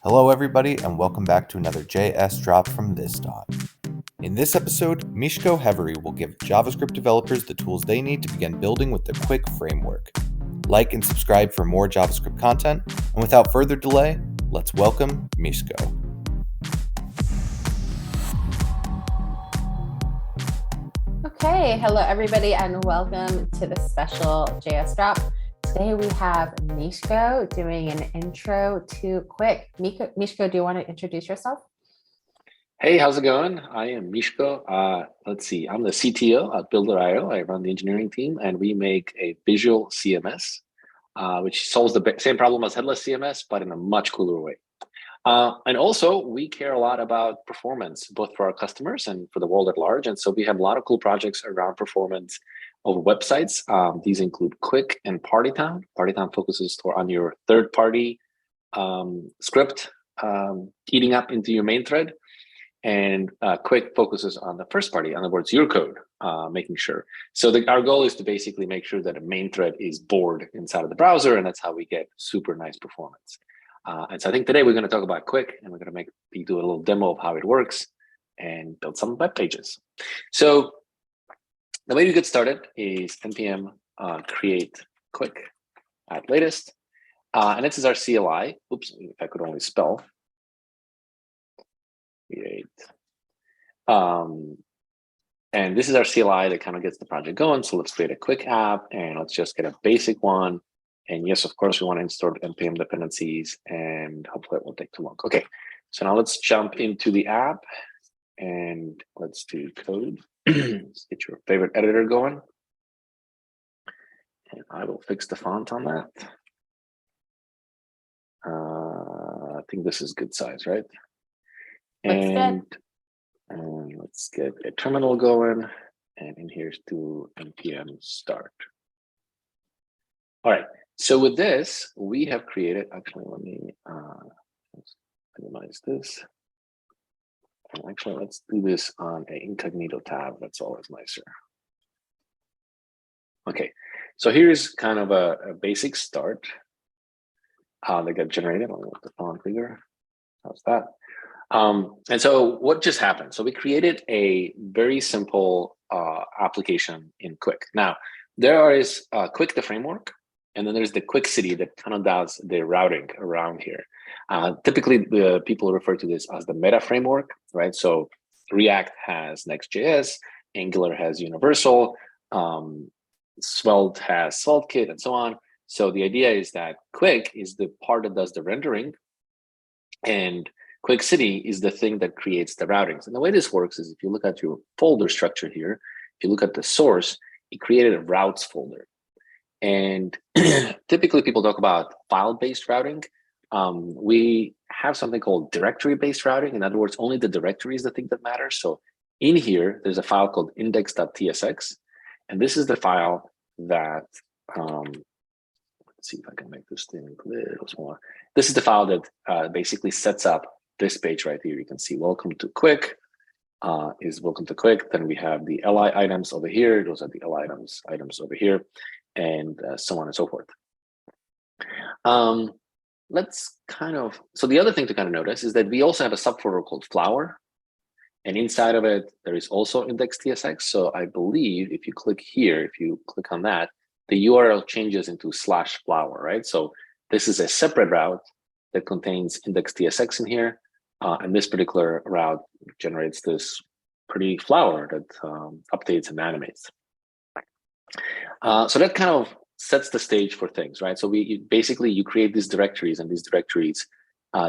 Hello everybody and welcome back to another JS drop from ThisDot. In this episode, Miško Hevery will give JavaScript developers the tools they need to begin building with the Qwik framework. Like and subscribe for more JavaScript content, and without further delay, let's welcome Miško. Okay, hello everybody and welcome to the special JS drop. Today we have Miško doing an intro to Qwik. Miško, do you want to introduce yourself? Hey, how's it going? I am Miško. Let's see, I'm the CTO at Builder.io. I run the engineering team, and we make a visual CMS, which solves the same problem as headless CMS, but in a much cooler way. And also, we care a lot about performance, both for our customers and for the world at large. And so we have a lot of cool projects around performance of websites. These include Qwik and Partytown. Partytown focuses on your third-party script eating up into your main thread. And Qwik focuses on the first party, in other words, your code, making sure. So our goal is to basically make sure that a main thread is bored inside of the browser, and that's how we get super nice performance. And so I think today we're going to talk about Qwik, and we're going to do a little demo of how it works and build some web pages. So the way to get started is npm create Qwik at latest. And this is our CLI. Oops, if I could only spell. Create. And this is our CLI that kind of gets the project going. So let's create a Qwik app, and let's just get a basic one. And yes, of course, we want to install npm dependencies, and hopefully it won't take too long. Okay, so now let's jump into the app, and let's do code. Let's get your favorite editor going. And I will fix the font on that. I think this is good size, right? And let's get a terminal going, and in here's to npm start. All right, so with this, we have created, actually, let me minimize this. And actually, let's do this on an incognito tab. That's always nicer. Okay, so here's kind of a basic start that got generated. I'll make the font bigger. How's that? And so what just happened? So we created a very simple application in Qwik. Now, there is Qwik, the framework, and then there's the Qwik city that kind of does the routing around here. Typically, the people refer to this as the meta framework, right? So React has Next.js, Angular has Universal, Svelte has SvelteKit, and so on. So the idea is that Qwik is the part that does the rendering, and Qwik city is the thing that creates the routings. And the way this works is if you look at your folder structure here, if you look at the source, it created a routes folder. And typically people talk about file-based routing. We have something called directory-based routing. In other words, only the directory is the thing that matters. So in here, there's a file called index.tsx. And this is the file that, let's see if I can make this thing a little smaller. This is the file that basically sets up this page right here. You can see welcome to Qwik is welcome to Qwik. Then we have the li items over here. Those are the li items over here, and so on and so forth. Let's kind of, so the other thing to kind of notice is that we also have a subfolder called flower, and inside of it, there is also index.tsx. So I believe if you click here, if you click on that, the URL changes into /flower, right? So this is a separate route that contains index.tsx in here. And this particular route generates this pretty flower that updates and animates. So that kind of sets the stage for things, right? So basically you create these directories, and these directories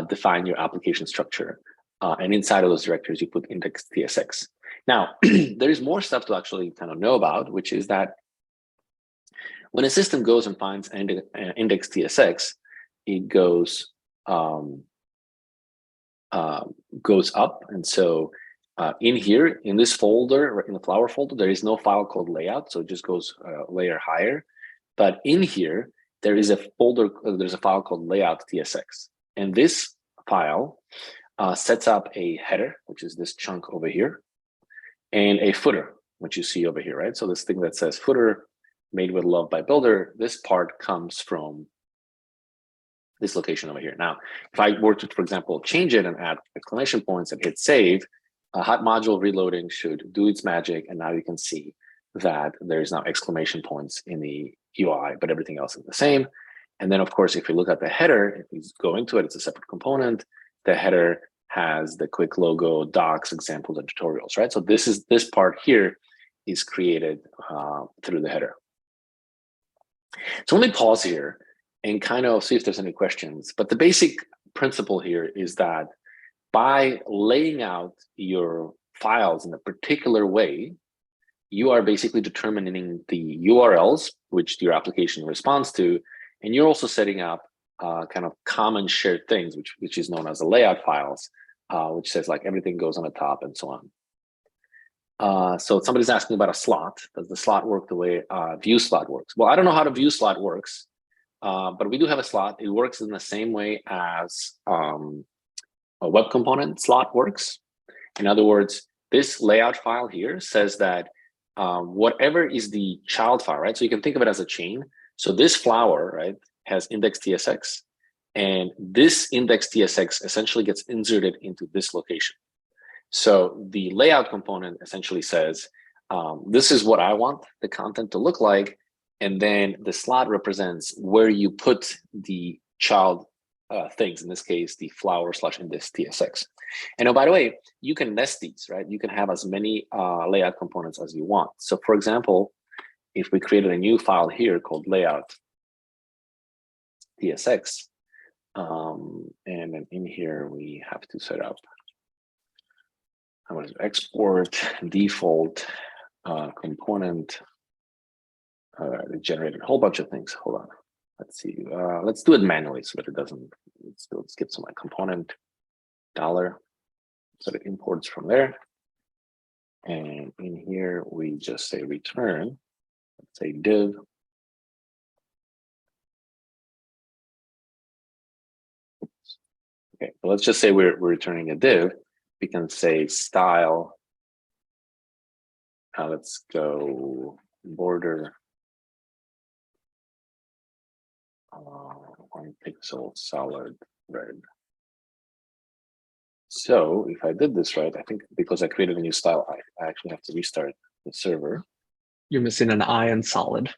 define your application structure. And inside of those directories, you put index.tsx. Now, there is more stuff to actually kind of know about, which is that when a system goes and finds index.tsx, it goes up. And so in here, in this folder, in the flower folder, there is no file called layout. So it just goes a layer higher. But in here, there is a folder, there's a file called layout.tsx. And this file sets up a header, which is this chunk over here, and a footer, which you see over here, right? So this thing that says footer made with love by Builder, this part comes from this location over here. Now, if I were to, for example, change it and add exclamation points and hit save, hot module reloading should do its magic. And now you can see that there's now exclamation points in the UI, but everything else is the same. And then, of course, if you look at the header, if you go into it, it's a separate component. The header has the Qwik logo, docs, examples, and tutorials, right? So this part here is created through the header. So let me pause here and kind of see if there's any questions. But the basic principle here is that by laying out your files in a particular way, you are basically determining the URLs which your application responds to, and you're also setting up kind of common shared things, which is known as the layout files, which says like everything goes on the top and so on. So somebody's asking about a slot. Does the slot work the way view slot works? Well, I don't know how the view slot works, but we do have a slot. It works in the same way as a web component slot works. In other words, this layout file here says that whatever is the child file, right? So you can think of it as a chain. So this flower, right, has index.tsx, and this index.tsx essentially gets inserted into this location. So the layout component essentially says, this is what I want the content to look like. And then the slot represents where you put the child things, in this case, the flower / index.tsx. And oh, by the way, you can nest these, right? You can have as many layout components as you want. So for example, if we created a new file here called layout.tsx, and then in here, we have to set up, I want to export default component. It generated a whole bunch of things. Hold on. Let's see. Let's do it manually so that it doesn't, let's get some like component $, so it imports from there. And in here, we just say return, let's say div. Okay, so let's just say we're returning a div. We can say style. Let's go border 1 pixel solid red. So if I did this right, I think because I created a new style, I actually have to restart the server. You're missing an I in solid.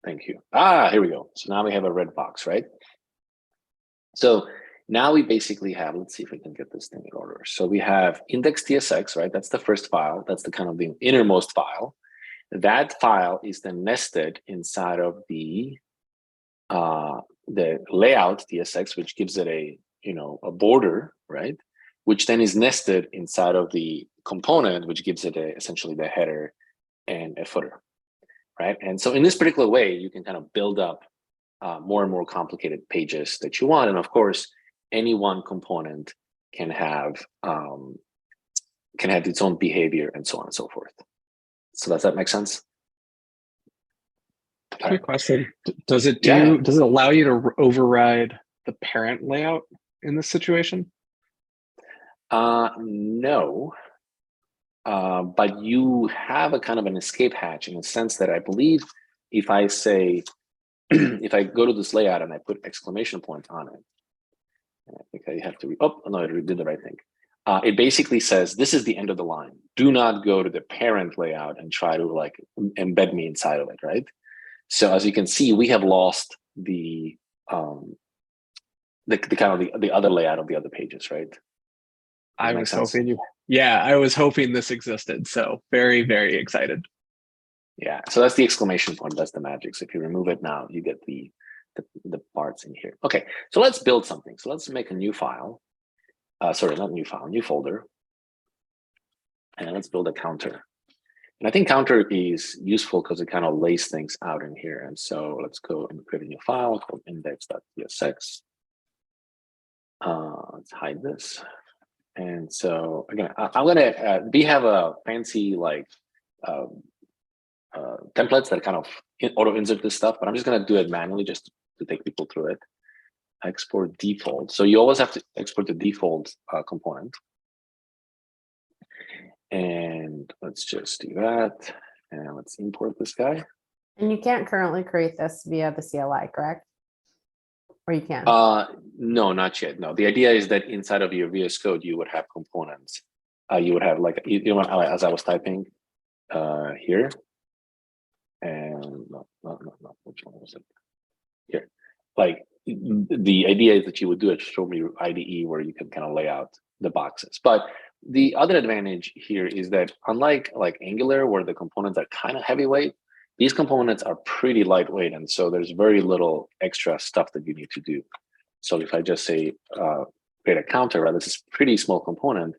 Thank you. Here we go. So now we have a red box, right? So now we basically have, let's see if we can get this thing in order. So we have index.tsx, right? That's the first file. That's the kind of the innermost file. That file is then nested inside of the layout.tsx, which gives it a border, right? Which then is nested inside of the component, which gives it essentially the header and a footer, right? And so in this particular way, you can kind of build up more and more complicated pages that you want. And of course, any one component can have its own behavior and so on and so forth. So does that make sense? Quick question. Does it allow you to override the parent layout in this situation? No. But you have a kind of an escape hatch in the sense that I believe if I say, if I go to this layout and I put exclamation point on it, I think I have to, oh, no, I did the right thing. It basically says, this is the end of the line. Do not go to the parent layout and try to like embed me inside of it, right? So as you can see, we have lost the kind of the other layout of the other pages, right? I was hoping I was hoping this existed. So very, very excited. Yeah, so that's the exclamation point. That's the magic. So if you remove it now, you get the parts in here. Okay, so let's build something. So let's make a new file. Sorry, not new file, new folder. And let's build a counter. And I think counter is useful because it kind of lays things out in here. And so let's go and create a new file called index.tsx. Let's hide this. And so again, I'm gonna we have a fancy like templates that kind of auto insert this stuff, but I'm just gonna do it manually just to take people through it. Export default. So you always have to export the default component. And let's just do that. And let's import this guy. And you can't currently create this via the CLI, correct? Or you can? No, not yet. No, the idea is that inside of your VS Code, you would have components. You would have like, you know, as I was typing here, and no, which one was it? Here, like the idea is that you would do a show me IDE where you can kind of lay out the boxes. But the other advantage here is that unlike like Angular, where the components are kind of heavyweight, these components are pretty lightweight, and so there's very little extra stuff that you need to do. So if I just say create a counter, right, this is a pretty small component,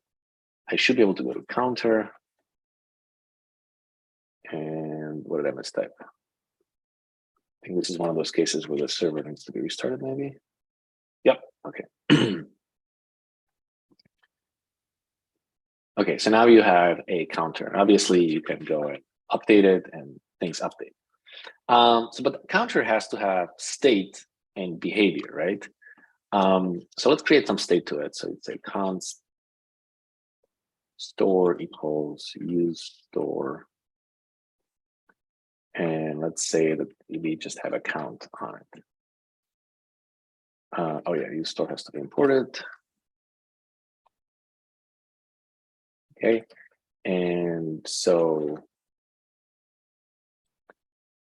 I should be able to go to counter. And what did I mistype? I think this is one of those cases where the server needs to be restarted, maybe. Yep, okay. Okay, so now you have a counter. Obviously, you can go and update it and things update. But the counter has to have state and behavior, right? So let's create some state to it. So it's a const store equals use store. And let's say that we just have a count on it. Oh yeah, use store has to be imported. Okay, and so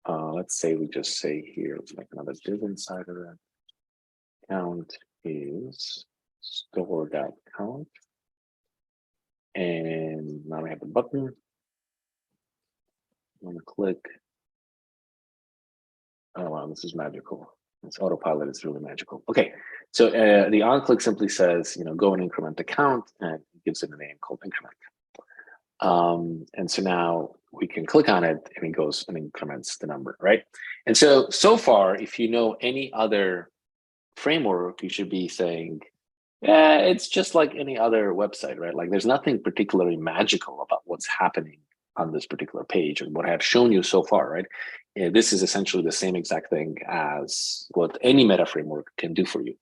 let's say we just say here, let's make another div inside of that. Count is store.count. And now we have the button. I'm gonna click. Oh wow, this is magical. This autopilot is really magical. Okay, so the on-click simply says, you know, go and increment the count, and it gives it a name called increment. And so now we can click on it and it goes and increments the number, right? And so far, if you know any other framework, you should be saying, yeah, it's just like any other website, right? Like there's nothing particularly magical about what's happening on this particular page and what I've shown you so far, right? This is essentially the same exact thing as what any meta framework can do for you.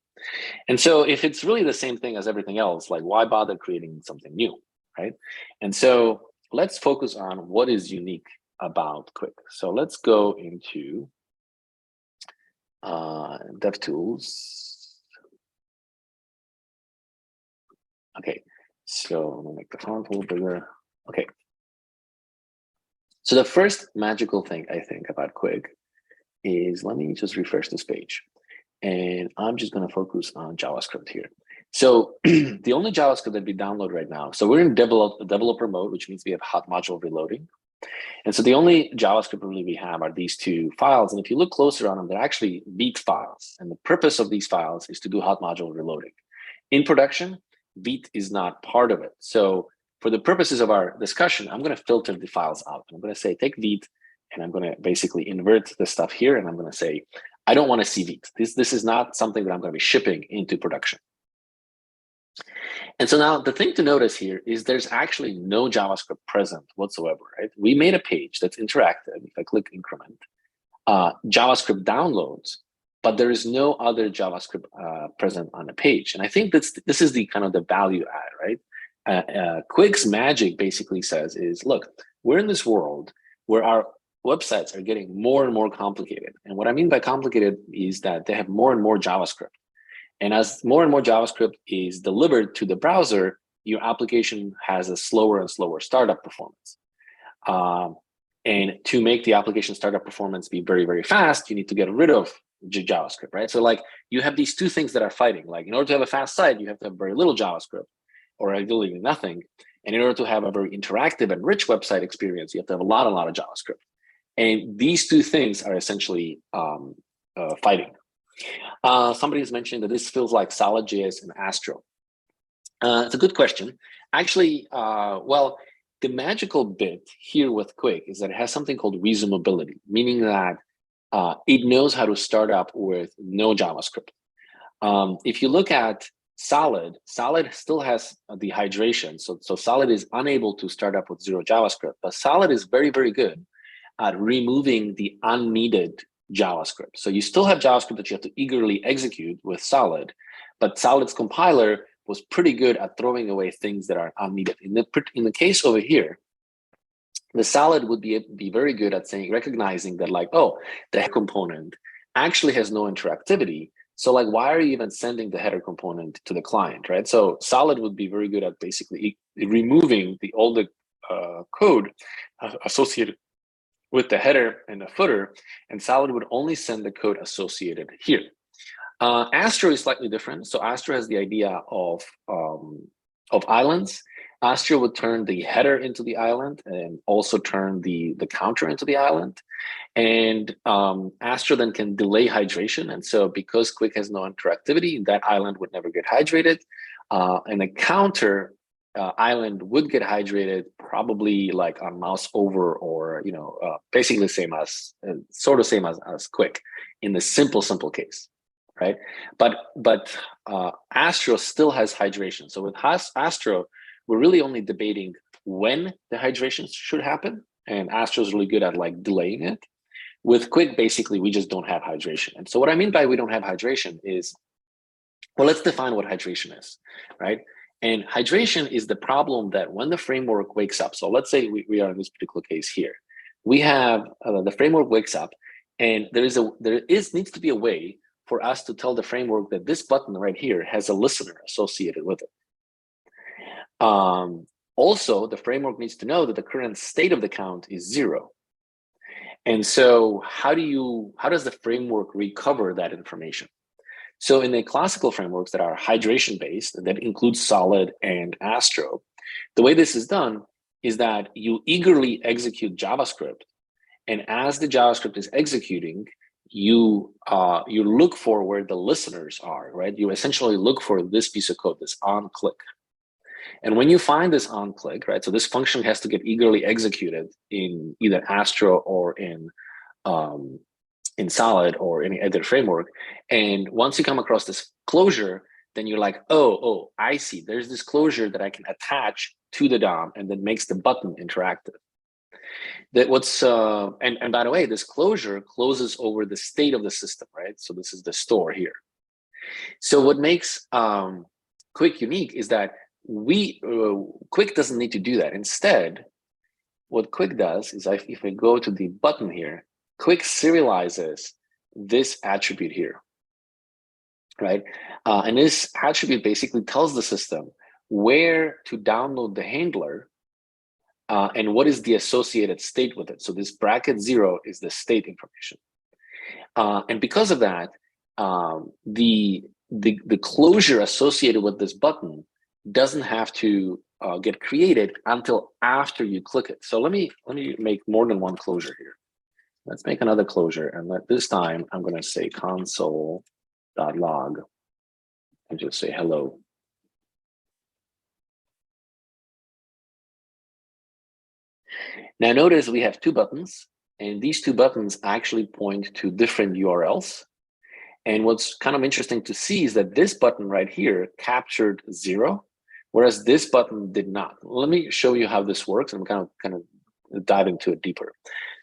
And so if it's really the same thing as everything else, like why bother creating something new, right? And so let's focus on what is unique about Qwik. So let's go into DevTools. Okay, so I'm gonna make the font a little bigger. Okay. So the first magical thing I think about Qwik is, let me just refresh this page. And I'm just gonna focus on JavaScript here. So the only JavaScript that we download right now, so we're in developer mode, which means we have hot module reloading. And so the only JavaScript really we have are these two files. And if you look closer on them, they're actually Vite files. And the purpose of these files is to do hot module reloading. In production, Vite is not part of it. So for the purposes of our discussion, I'm going to filter the files out. I'm going to say, take Vite, and I'm going to basically invert the stuff here. And I'm going to say, I don't want to see Vite. This is not something that I'm going to be shipping into production. And so now the thing to notice here is there's actually no JavaScript present whatsoever, right? We made a page that's interactive. If I click increment, JavaScript downloads, but there is no other JavaScript present on the page. And I think this is the kind of the value add, right? Qwik's magic basically says is, look, we're in this world where our websites are getting more and more complicated. And what I mean by complicated is that they have more and more JavaScript. And as more and more JavaScript is delivered to the browser, your application has a slower and slower startup performance. And to make the application startup performance be very, very fast, you need to get rid of JavaScript, right? So like you have these two things that are fighting. Like in order to have a fast site, you have to have very little JavaScript, or ideally nothing. And in order to have a very interactive and rich website experience, you have to have a lot of JavaScript. And these two things are essentially fighting. Somebody has mentioned that this feels like Solid.js and Astro. It's a good question. Actually, well, the magical bit here with Qwik is that it has something called resumability, meaning that it knows how to start up with no JavaScript. If you look at Solid still has the hydration. So Solid is unable to start up with zero JavaScript, but Solid is very, very good at removing the unneeded JavaScript. So you still have JavaScript that you have to eagerly execute with Solid, but Solid's compiler was pretty good at throwing away things that are unneeded. In the case over here, the solid would be very good at recognizing that like, oh, the header component actually has no interactivity. So like, why are you even sending the header component to the client, right? So solid would be very good at basically removing all the code associated with the header and the footer, and solid would only send the code associated here. Astro is slightly different. So Astro has the idea of islands. Astro would turn the header into the island and also turn the counter into the island. And Astro then can delay hydration. And so because Qwik has no interactivity, that island would never get hydrated. And the counter island would get hydrated probably like on mouse over, or basically same as Qwik in the simple case, right? But Astro still has hydration. So with Astro, we're really only debating when the hydration should happen, and Astro is really good at like delaying it. With Qwik, basically, we just don't have hydration. And so what I mean by we don't have hydration is, well, let's define what hydration is, right? And hydration is the problem that when the framework wakes up, so let's say we are in this particular case here, we have the framework wakes up, and there needs to be a way for us to tell the framework that this button right here has a listener associated with it. Also, the framework needs to know that the current state of the count is 0. And so how does the framework recover that information? So in the classical frameworks that are hydration based, that includes Solid and Astro, the way this is done is that you eagerly execute JavaScript, and as the JavaScript is executing, you look for where the listeners are, right? You essentially look for this piece of code, this onClick. And when you find this onClick, right, so this function has to get eagerly executed in either Astro or in Solid or any other framework. And once you come across this closure, then you're like, oh, I see. There's this closure that I can attach to the DOM and then makes the button interactive. And by the way, this closure closes over the state of the system, right? So this is the store here. So what makes Qwik unique is that Qwik doesn't need to do that. Instead, what Qwik does is if I go to the button here, Qwik serializes this attribute here, right? And this attribute basically tells the system where to download the handler and what is the associated state with it. So this bracket 0 is the state information. And because of that, the closure associated with this button doesn't have to get created until after you click it. So let me make more than one closure here. Let's make another closure, and this time I'm going to say console.log and just say hello. Now notice we have two buttons, and these two buttons actually point to different URLs. And what's kind of interesting to see is that this button right here captured 0, whereas this button did not. Let me show you how this works, and kind of dive into it deeper.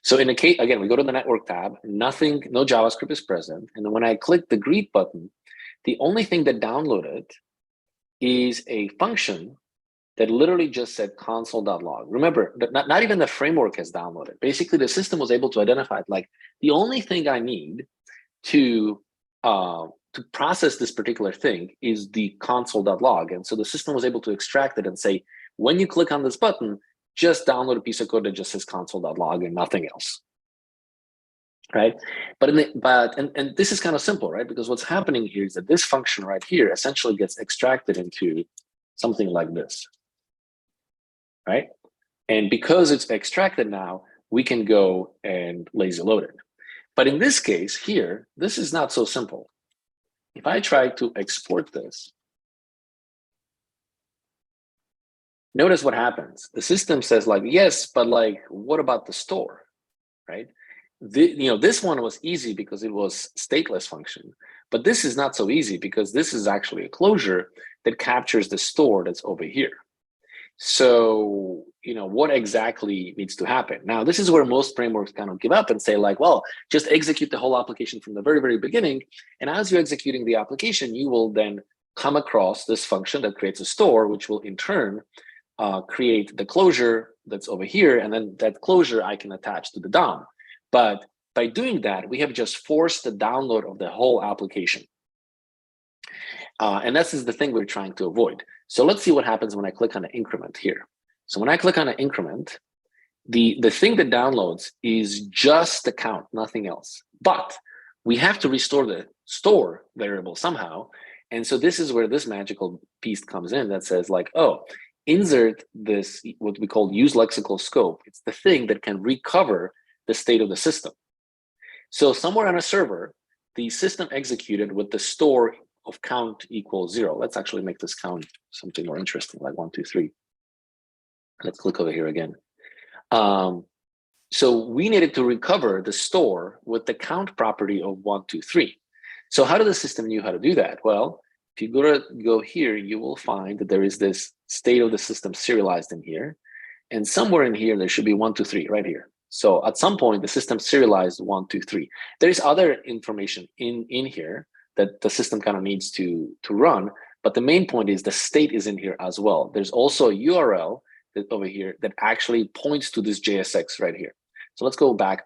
So in the case, again, we go to the network tab, no JavaScript is present. And then when I click the greet button, the only thing that downloaded is a function that literally just said console.log. Remember, not even the framework has downloaded. Basically, the system was able to identify it, like the only thing I need to process this particular thing is the console.log. And so the system was able to extract it and say, when you click on this button, just download a piece of code that just says console.log and nothing else, right? But this is kind of simple, right? Because what's happening here is that this function right here essentially gets extracted into something like this, right? And because it's extracted now, we can go and lazy load it. But in this case here, this is not so simple. If I try to export this, notice what happens. The system says like, yes, but like, what about the store, right? This one was easy because it was stateless function, but this is not so easy because this is actually a closure that captures the store that's over here. So, what exactly needs to happen? Now, this is where most frameworks kind of give up and say like, well, just execute the whole application from the very, very beginning. And as you're executing the application, you will then come across this function that creates a store, which will in turn create the closure that's over here, and then that closure I can attach to the DOM. But by doing that, we have just forced the download of the whole application. And this is the thing we're trying to avoid. So let's see what happens when I click on the increment here. So when I click on the increment, the thing that downloads is just the count, nothing else. But we have to restore the store variable somehow. And so this is where this magical piece comes in that says like, oh, insert this, what we call use lexical scope. It's the thing that can recover the state of the system. So somewhere on a server, the system executed with the store of count equals 0. Let's actually make this count something more interesting, like 1, 2, 3. Let's click over here again. So we needed to recover the store with the count property of 1, 2, 3. So how did the system knew how to do that? Well, if you go here, you will find that there is this state of the system serialized in here. And somewhere in here, there should be 1, 2, 3 right here. So at some point, the system serialized 1, 2, 3. There is other information in here that the system kind of needs to run. But the main point is the state is in here as well. There's also a URL that over here that actually points to this JSX right here. So let's go back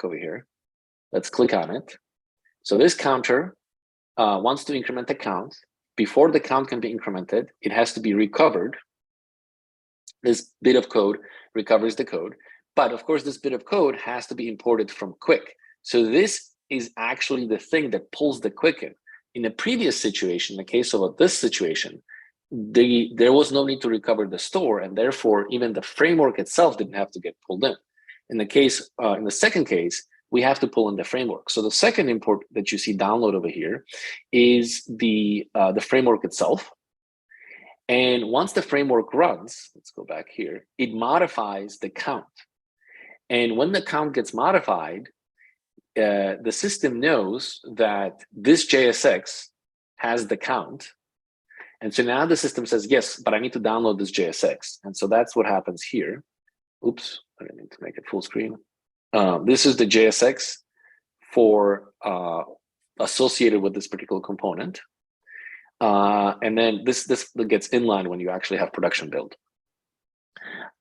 over here. Let's click on it. So this counter wants to increment the count. Before the count can be incremented, it has to be recovered. This bit of code recovers the code. But of course, this bit of code has to be imported from Qwik. So this is actually the thing that pulls the Qwik in. In the previous situation, in the case of this situation, there was no need to recover the store, and therefore even the framework itself didn't have to get pulled in. In the second case, we have to pull in the framework. So the second import that you see download over here is the framework itself. And once the framework runs, let's go back here, it modifies the count. And when the count gets modified, the system knows that this JSX has the count. And so now the system says, yes, but I need to download this JSX. And so that's what happens here. Oops, I need to make it full screen. This is the JSX for associated with this particular component. And then this gets inline when you actually have production build.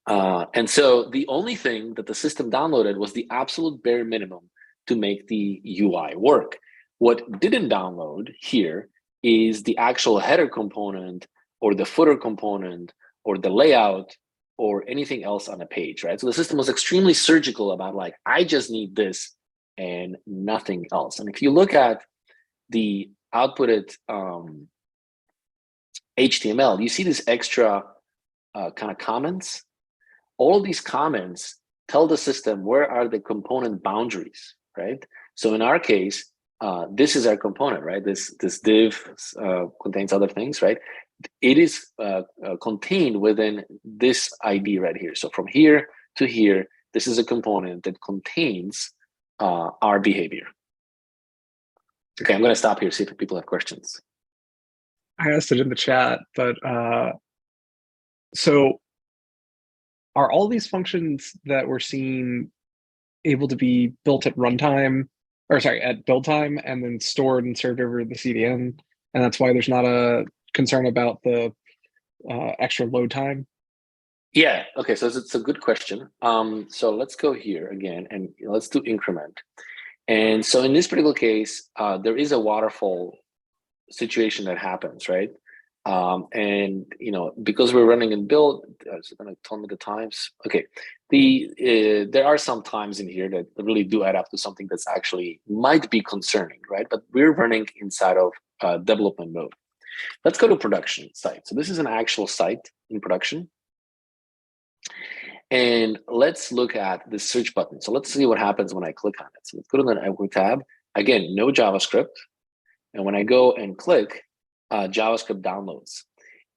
And so the only thing that the system downloaded was the absolute bare minimum to make the UI work. What didn't download here is the actual header component or the footer component or the layout or anything else on a page, right? So the system was extremely surgical about like, I just need this and nothing else. And if you look at the outputted HTML, you see this extra kind of comments. All of these comments tell the system where are the component boundaries, right? So in our case, this is our component, right? This div contains other things, right? It is contained within this ID right here. So from here to here, this is a component that contains our behavior. Okay, I'm going to stop here, see if people have questions. I asked it in the chat, but so are all these functions that we're seeing able to be built at runtime, or sorry, at build time, and then stored and served over the CDN? And that's why there's not a concern about the extra load time? Yeah, okay, so it's a good question. So let's go here again, and let's do increment. And so in this particular case, there is a waterfall situation that happens, right? And because we're running in build, it's going to tell me the times. Okay, there are some times in here that really do add up to something that's actually might be concerning, right? But we're running inside of development mode. Let's go to production site. So this is an actual site in production. And let's look at the search button. So let's see what happens when I click on it. So let's go to the network tab. Again, no JavaScript. And when I go and click, JavaScript downloads.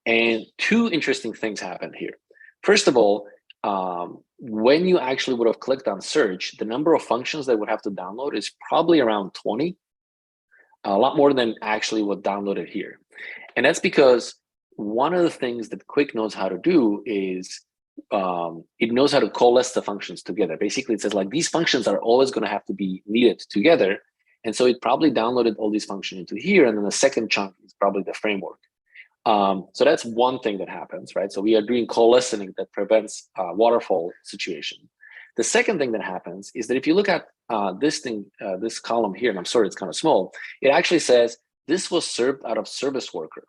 And two interesting things happen here. First of all, when you actually would have clicked on search, the number of functions that would have to download is probably around 20, a lot more than actually what downloaded here. And that's because one of the things that Qwik knows how to do is it knows how to coalesce the functions together. Basically, it says like these functions are always going to have to be needed together. And so it probably downloaded all these functions into here. And then the second chunk is probably the framework. So that's one thing that happens, right? So we are doing coalescing that prevents waterfall situation. The second thing that happens is that if you look at this thing, this column here, and I'm sorry, it's kind of small, it actually says this was served out of service worker.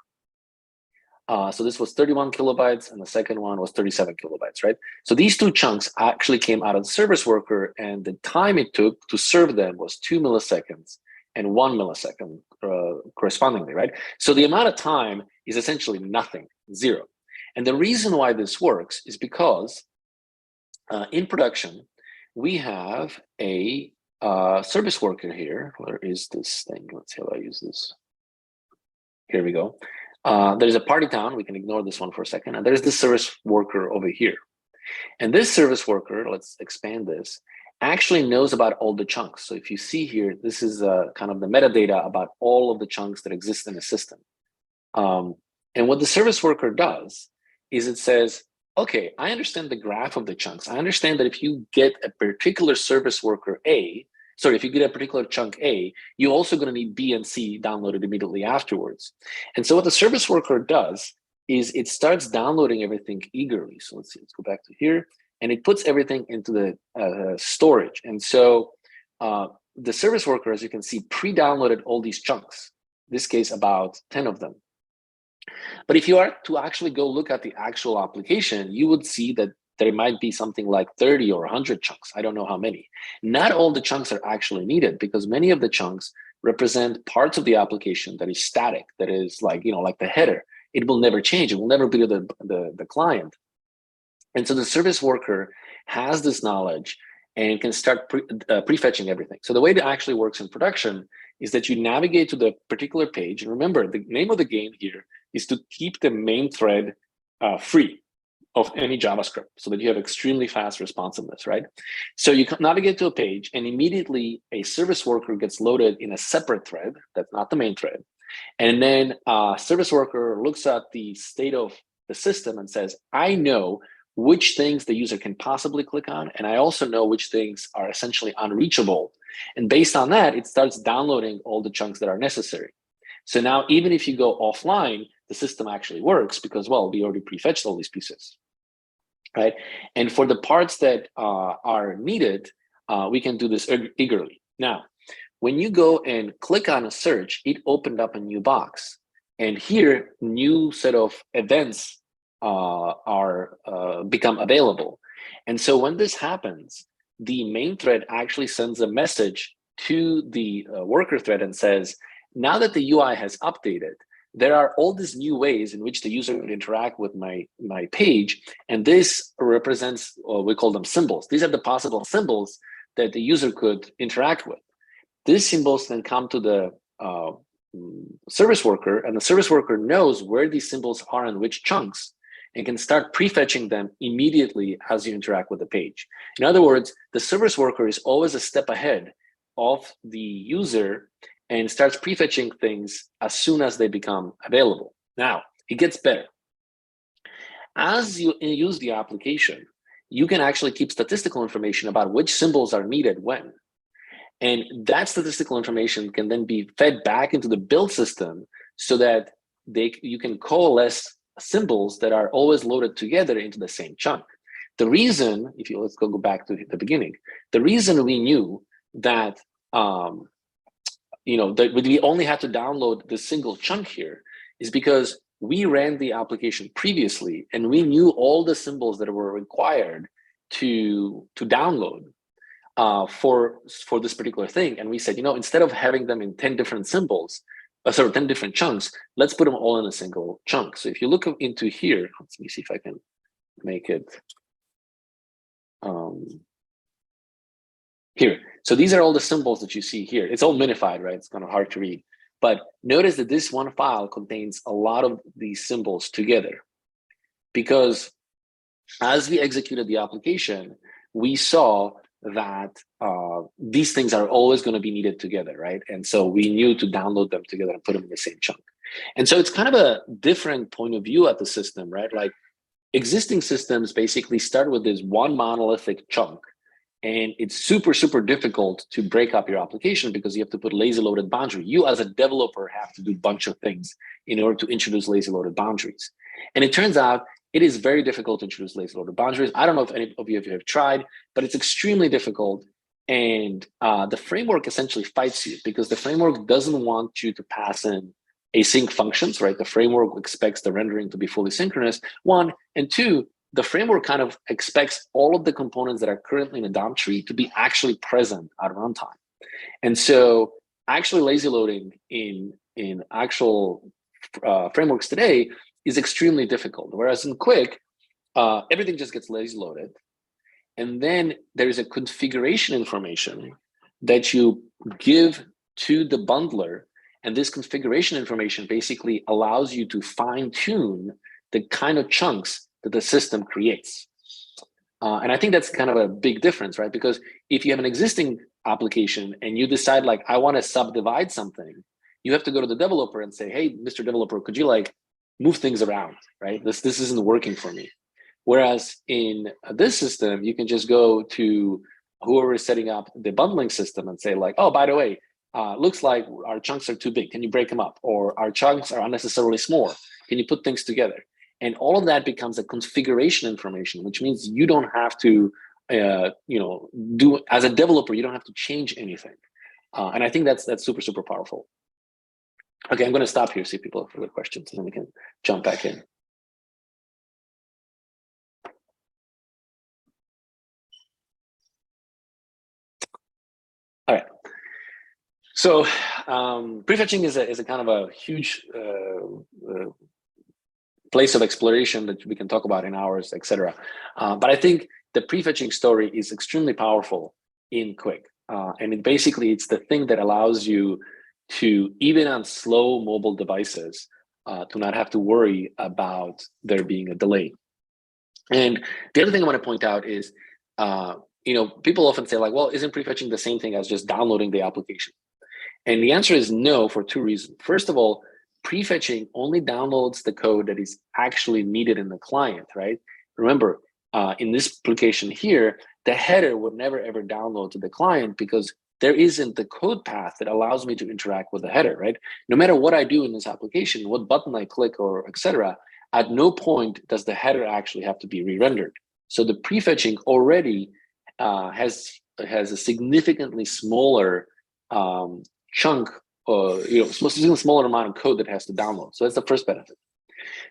So this was 31 kilobytes and the second one was 37 kilobytes, right? So these two chunks actually came out of the service worker, and the time it took to serve them was 2 milliseconds and 1 millisecond correspondingly, right? So the amount of time is essentially nothing, zero. And the reason why this works is because in production, we have a service worker here. Where is this thing? Let's see how I use this. Here we go. There's a party town. We can ignore this one for a second. And there's the service worker over here. And this service worker, let's expand this, actually knows about all the chunks. So if you see here, this is kind of the metadata about all of the chunks that exist in the system. And what the service worker does is it says, okay, I understand the graph of the chunks. I understand that if you get a particular service worker if you get a particular chunk A, you're also going to need B and C downloaded immediately afterwards. And so what the service worker does is it starts downloading everything eagerly. So let's go back to here, and it puts everything into the storage. And so the service worker, as you can see, pre-downloaded all these chunks, in this case, about 10 of them. But if you are to actually go look at the actual application, you would see that there might be something like 30 or 100 chunks. I don't know how many. Not all the chunks are actually needed, because many of the chunks represent parts of the application that is static, that is like, like the header. It will never change. It will never be to the client. And so the service worker has this knowledge and can start prefetching everything. So the way it actually works in production is that you navigate to the particular page. And remember, the name of the game here is to keep the main thread free of any JavaScript so that you have extremely fast responsiveness, right? So you navigate to a page, and immediately a service worker gets loaded in a separate thread that's not the main thread. And then service worker looks at the state of the system and says, I know which things the user can possibly click on, and I also know which things are essentially unreachable. And based on that, it starts downloading all the chunks that are necessary. So now, even if you go offline, the system actually works because, well, we already prefetched all these pieces, right? And for the parts that are needed, we can do this eagerly. Now, when you go and click on a search, it opened up a new box. And here, new set of events become available. And so when this happens, the main thread actually sends a message to the worker thread and says, now that the UI has updated, there are all these new ways in which the user would interact with my page. And this represents, or we call them symbols. These are the possible symbols that the user could interact with. These symbols then come to the service worker, and the service worker knows where these symbols are and which chunks, and can start prefetching them immediately as you interact with the page. In other words, the service worker is always a step ahead of the user and starts prefetching things as soon as they become available. Now, it gets better. As you use the application, you can actually keep statistical information about which symbols are needed when. And that statistical information can then be fed back into the build system so that you can coalesce symbols that are always loaded together into the same chunk. The reason, let's go back to the beginning, the reason we knew that that we only had to download the single chunk here is because we ran the application previously and we knew all the symbols that were required to download for this particular thing. And we said, instead of having them in 10 different symbols, 10 different chunks, let's put them all in a single chunk. So if you look into here, let me see if I can make it here. So these are all the symbols that you see here. It's all minified, right? It's kind of hard to read. But notice that this one file contains a lot of these symbols together, because as we executed the application, we saw that these things are always going to be needed together, right? And so we knew to download them together and put them in the same chunk. And so it's kind of a different point of view at the system, right? Like existing systems basically start with this one monolithic chunk, And it's super, super difficult to break up your application because you have to put lazy loaded boundary. You as a developer have to do a bunch of things in order to introduce lazy loaded boundaries. And it turns out it is very difficult to introduce lazy loaded boundaries. I don't know if any of you have tried, but it's extremely difficult. And the framework essentially fights you because the framework doesn't want you to pass in async functions, right? The framework expects the rendering to be fully synchronous, one, and two, the framework kind of expects all of the components that are currently in a DOM tree to be actually present at runtime. And so actually lazy loading in actual frameworks today is extremely difficult. Whereas in Qwik, everything just gets lazy loaded. And then there is a configuration information that you give to the bundler. And this configuration information basically allows you to fine tune the kind of chunks that the system creates. And I think that's kind of a big difference, right? Because if you have an existing application and you decide like, I want to subdivide something, you have to go to the developer and say, hey, Mr. Developer, could you like move things around, right? This isn't working for me. Whereas in this system, you can just go to whoever is setting up the bundling system and say like, oh, by the way, looks like our chunks are too big. Can you break them up? Or our chunks are unnecessarily small. Can you put things together? And all of that becomes a configuration information, which means you don't have to, do as a developer, you don't have to change anything. And I think that's super, super powerful. Okay, I'm going to stop here, see if people have further questions, and then we can jump back in. All right. So prefetching is a kind of a huge place of exploration that we can talk about in hours, etc. But I think the prefetching story is extremely powerful in Qwik. And it's the thing that allows you to, even on slow mobile devices, to not have to worry about there being a delay. And the other thing I want to point out is, people often say like, well, isn't prefetching the same thing as just downloading the application? And the answer is no, for two reasons. First of all, prefetching only downloads the code that is actually needed in the client, right? Remember, in this application here, the header would never ever download to the client because there isn't the code path that allows me to interact with the header, right? No matter what I do in this application, what button I click or etc., at no point does the header actually have to be re-rendered. So the prefetching already has a significantly smaller chunk, smaller amount of code that has to download. So that's the first benefit.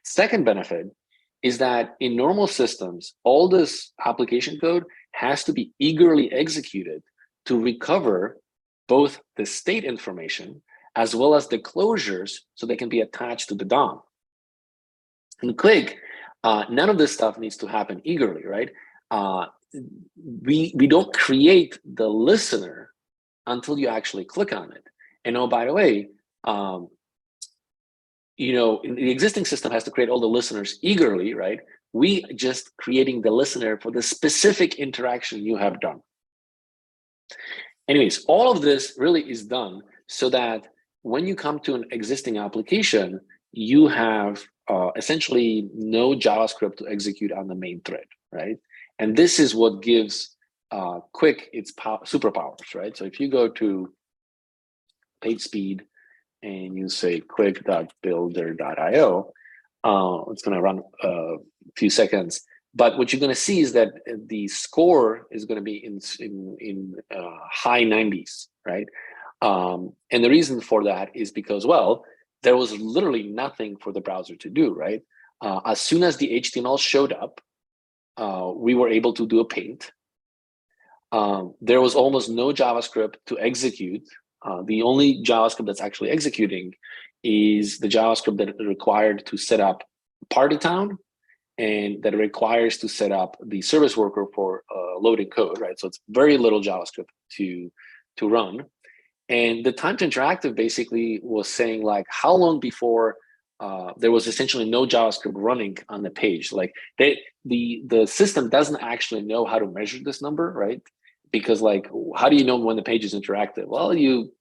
Second benefit is that in normal systems, all this application code has to be eagerly executed to recover both the state information as well as the closures so they can be attached to the DOM. In Qwik, none of this stuff needs to happen eagerly, right? We don't create the listener until you actually click on it. And oh, by the way, the existing system has to create all the listeners eagerly, right? We just creating the listener for the specific interaction you have done. Anyways, all of this really is done so that when you come to an existing application, you have essentially no JavaScript to execute on the main thread, right? And this is what gives Qwik its superpowers, right? So if you go to page speed and you say qwik.builder.io, it's going to run a few seconds. But what you're going to see is that the score is going to be in high 90s, right? And the reason for that is because, well, there was literally nothing for the browser to do, right? As soon as the HTML showed up, we were able to do a paint. There was almost no JavaScript to execute. The only JavaScript that's actually executing is the JavaScript that is required to set up Party Town and that requires to set up the service worker for loading code, right? So it's very little JavaScript to run. And the time to interactive basically was saying like how long before there was essentially no JavaScript running on the page. Like the system doesn't actually know how to measure this number, right? Because like, how do you know when the page is interactive? Well, you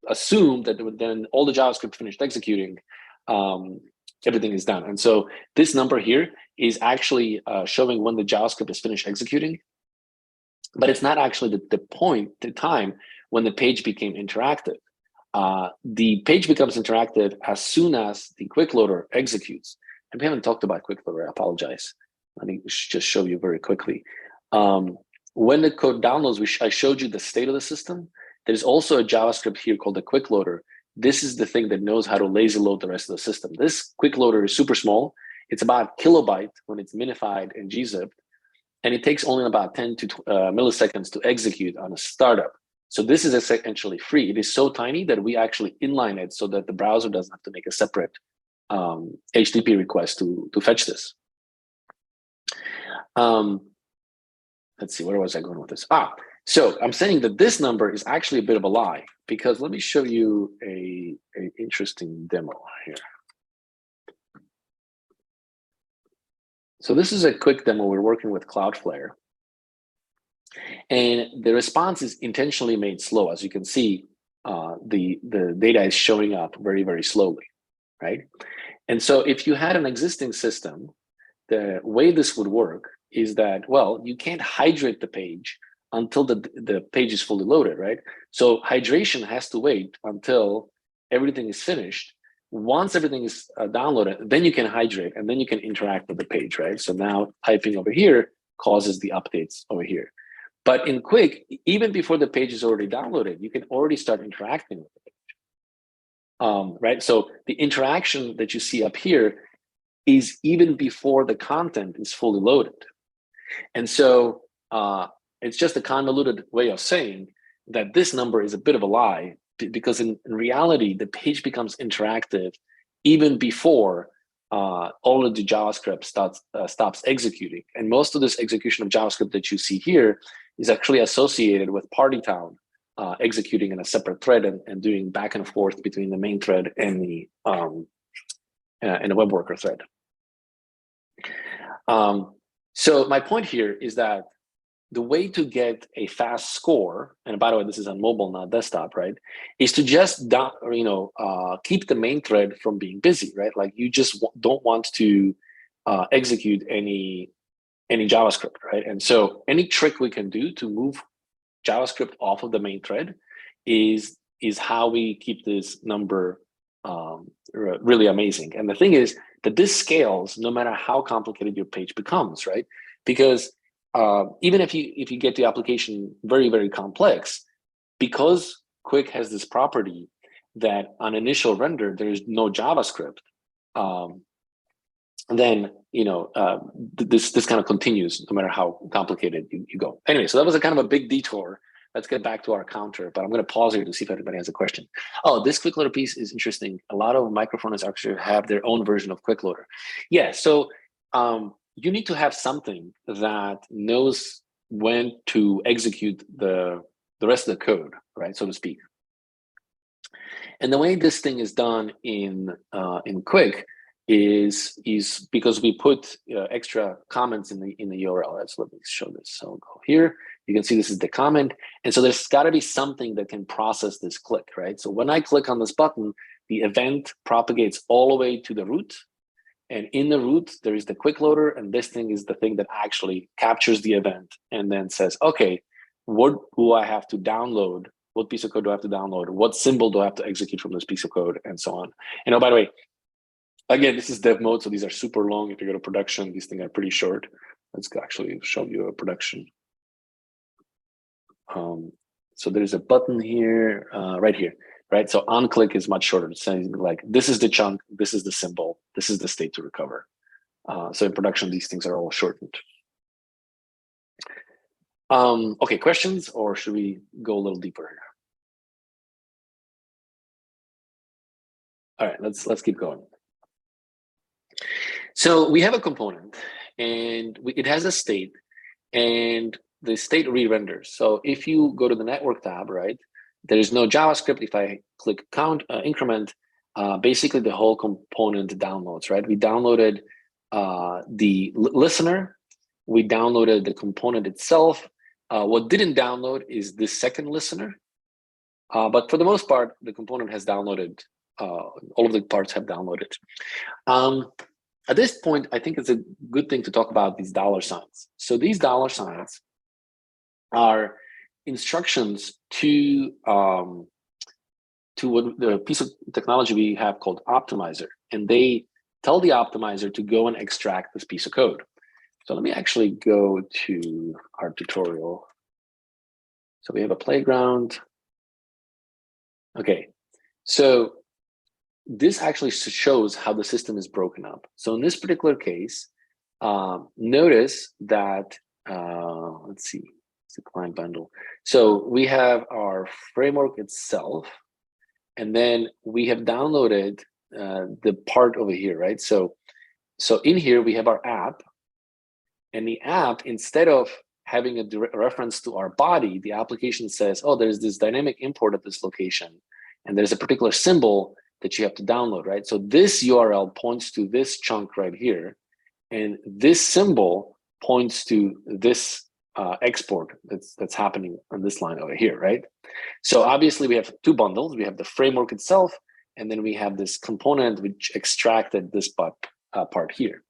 assume that then all the JavaScript finished executing, everything is done. And so this number here is actually showing when the JavaScript is finished executing. but it's not actually the time when the page became interactive. The page becomes interactive as soon as the Qwik loader executes. And we haven't talked about Qwik loader, I apologize. Let me just show you very quickly. When the code downloads, I showed you the state of the system. There's also a JavaScript here called the Qwik loader. This is the thing that knows how to lazy load the rest of the system. This Qwik loader is super small. It's about a kilobyte when it's minified and gzipped, and it takes only about 10 to milliseconds to execute on a startup. So this is essentially free. It is so tiny that we actually inline it so that the browser doesn't have to make a separate HTTP request to fetch this. Let's see, where was I going with this? So I'm saying that this number is actually a bit of a lie, because let me show you an interesting demo here. So this is a quick demo. We're working with Cloudflare. And the response is intentionally made slow. As you can see, the data is showing up very, very slowly, right? And so if you had an existing system, the way this would work is that, well, you can't hydrate the page until the page is fully loaded, right? So hydration has to wait until everything is finished. Once everything is downloaded, then you can hydrate and then you can interact with the page, right? So now typing over here causes the updates over here. But in Qwik, even before the page is already downloaded, you can already start interacting with the page, right? So the interaction that you see up here is even before the content is fully loaded. And so it's just a convoluted way of saying that this number is a bit of a lie, because in reality, the page becomes interactive even before all of the JavaScript stops executing. And most of this execution of JavaScript that you see here is actually associated with Partytown executing in a separate thread and doing back and forth between the main thread and the web worker thread. So my point here is that the way to get a fast score, and by the way, this is on mobile, not desktop, right, is to just keep the main thread from being busy, right? Like you just don't want to execute any JavaScript, right? And so any trick we can do to move JavaScript off of the main thread is how we keep this number really amazing. And the thing is that this scales no matter how complicated your page becomes, right? Because even if you get the application very, very complex, because Qwik has this property that on initial render there is no JavaScript, then this kind of continues no matter how complicated you go. Anyway, so that was a kind of a big detour. Let's get back to our counter, but I'm going to pause here to see if anybody has a question. Oh, this Qwik loader piece is interesting. A lot of microphones actually have their own version of Qwik loader. Yeah, so you need to have something that knows when to execute the rest of the code, right, so to speak. And the way this thing is done in Qwik is because we put extra comments in the URL. Let me show this. So I'll go here. You can see this is the comment. And so there's got to be something that can process this click, right? So when I click on this button, the event propagates all the way to the root. And in the root, there is the Qwik loader. And this thing is the thing that actually captures the event and then says, okay, what do I have to download? What piece of code do I have to download? What symbol do I have to execute from this piece of code? And so on. And oh, by the way, again, this is dev mode, so these are super long. If you go to production, these things are pretty short. Let's actually show you a production. So there's a button here, right here, right? So on click is much shorter. It's saying like, this is the chunk, this is the symbol, this is the state to recover. So in production, these things are all shortened. Okay, questions, or should we go a little deeper here? All right, let's keep going. So we have a component, and it has a state, and the state re-renders. So if you go to the network tab, right, there is no JavaScript. If I click count increment, basically the whole component downloads, right? We downloaded the listener, we downloaded the component itself. What didn't download is this second listener, but for the most part, the component has downloaded. All of the parts have downloaded. At this point, I think it's a good thing to talk about these dollar signs. So these dollar signs are instructions to what the piece of technology we have called optimizer, and they tell the optimizer to go and extract this piece of code. So let me actually go to our tutorial. So we have a playground. Okay, so this actually shows how the system is broken up. So in this particular case, notice that, let's see, it's a client bundle. So we have our framework itself, and then we have downloaded the part over here, right? So in here, we have our app, and the app, instead of having a direct reference to our body, the application says, oh, there's this dynamic import at this location, and there's a particular symbol that you have to download, right? So this URL points to this chunk right here, and this symbol points to this export that's happening on this line over here, right? So obviously we have two bundles. We have the framework itself, and then we have this component which extracted this part here.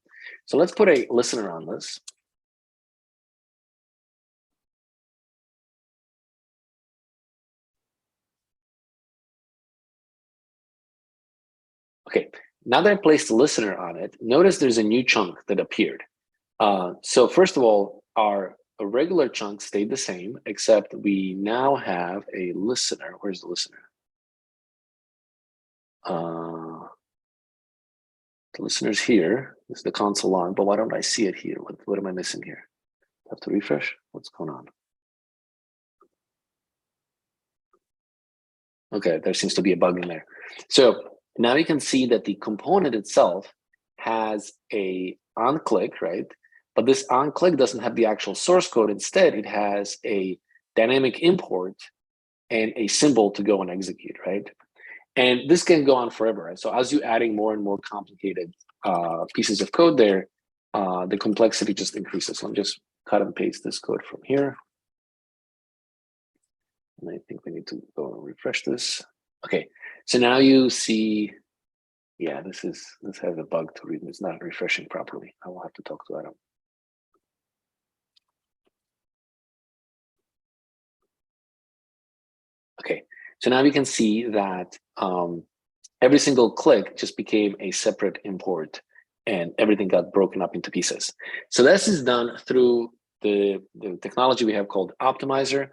So let's put a listener on this. Okay, now that I placed the listener on it, notice there's a new chunk that appeared. So first of all, our regular chunk stayed the same, except we now have a listener. Where's the listener? The listener's here. This is the console log, but why don't I see it here? What am I missing here? I have to refresh. What's going on? Okay, there seems to be a bug in there. So now you can see that the component itself has a on-click, right? But this on-click doesn't have the actual source code. Instead, it has a dynamic import and a symbol to go and execute, right? And this can go on forever, right? So as you're adding more and more complicated pieces of code there, the complexity just increases. So I'm just cut and paste this code from here. And I think we need to go and refresh this. Okay, so now you see, yeah, this has a bug to read. It's not refreshing properly. I will have to talk to Adam. Okay, so now we can see that every single click just became a separate import, and everything got broken up into pieces. So this is done through the technology we have called Optimizer,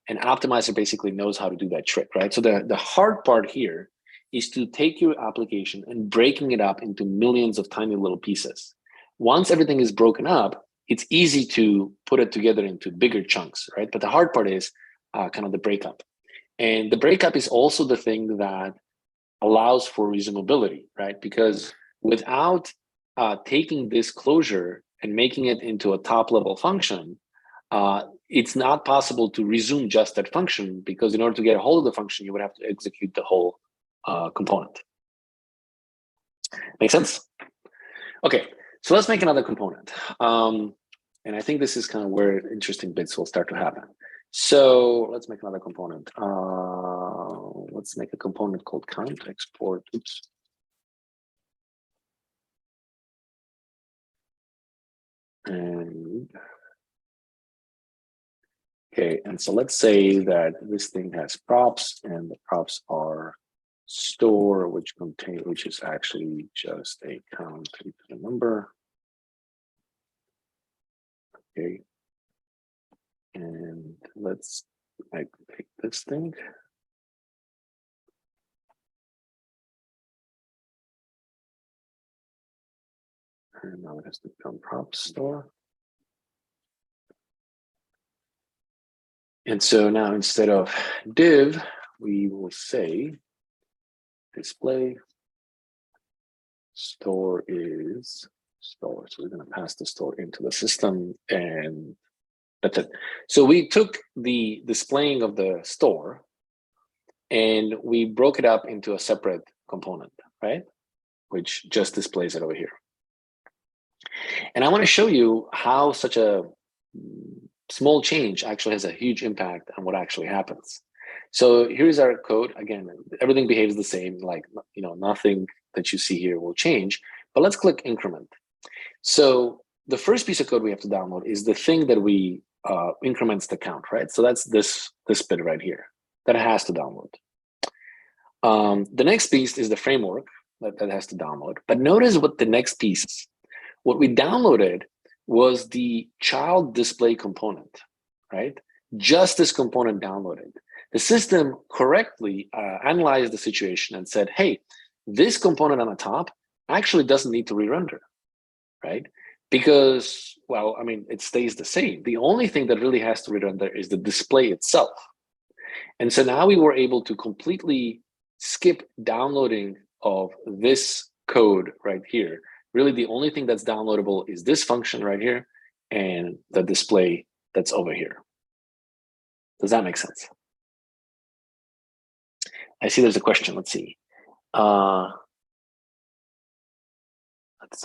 and Optimizer basically knows how to do that trick, right? So the hard part here is to take your application and breaking it up into millions of tiny little pieces. Once everything is broken up, it's easy to put it together into bigger chunks, right? But the hard part is kind of the breakup. And the breakup is also the thing that allows for resumability, right? Because without taking this closure and making it into a top-level function, it's not possible to resume just that function, because in order to get a hold of the function, you would have to execute the whole component. Make sense? Okay, so let's make another component. And I think this is kind of where interesting bits will start to happen. So let's make another component. Let's make a component called count export. Oops. And okay, and so let's say that this thing has props, and the props are store, which is actually just a count to the number. Okay, and let's take this thing. And now it has to become prop store. And so now instead of div, we will say display store is store. So we're going to pass the store into the system, and that's it. So we took the displaying of the store and we broke it up into a separate component, right? Which just displays it over here. And I want to show you how such a small change actually has a huge impact on what actually happens. So here's our code. Again, everything behaves the same, like, you know, nothing that you see here will change, but let's click increment. So the first piece of code we have to download is the thing that we increments the count, right? So that's this bit right here that it has to download. The next piece is the framework that has to download. But notice what the next piece is. What we downloaded was the child display component, right? Just this component downloaded. The system correctly analyzed the situation and said, hey, this component on the top actually doesn't need to re-render, right? Because, well, I mean, it stays the same. The only thing that really has to re-render is the display itself. And so now we were able to completely skip downloading of this code right here. Really, the only thing that's downloadable is this function right here and the display that's over here. Does that make sense? I see there's a question. Let's see. Let's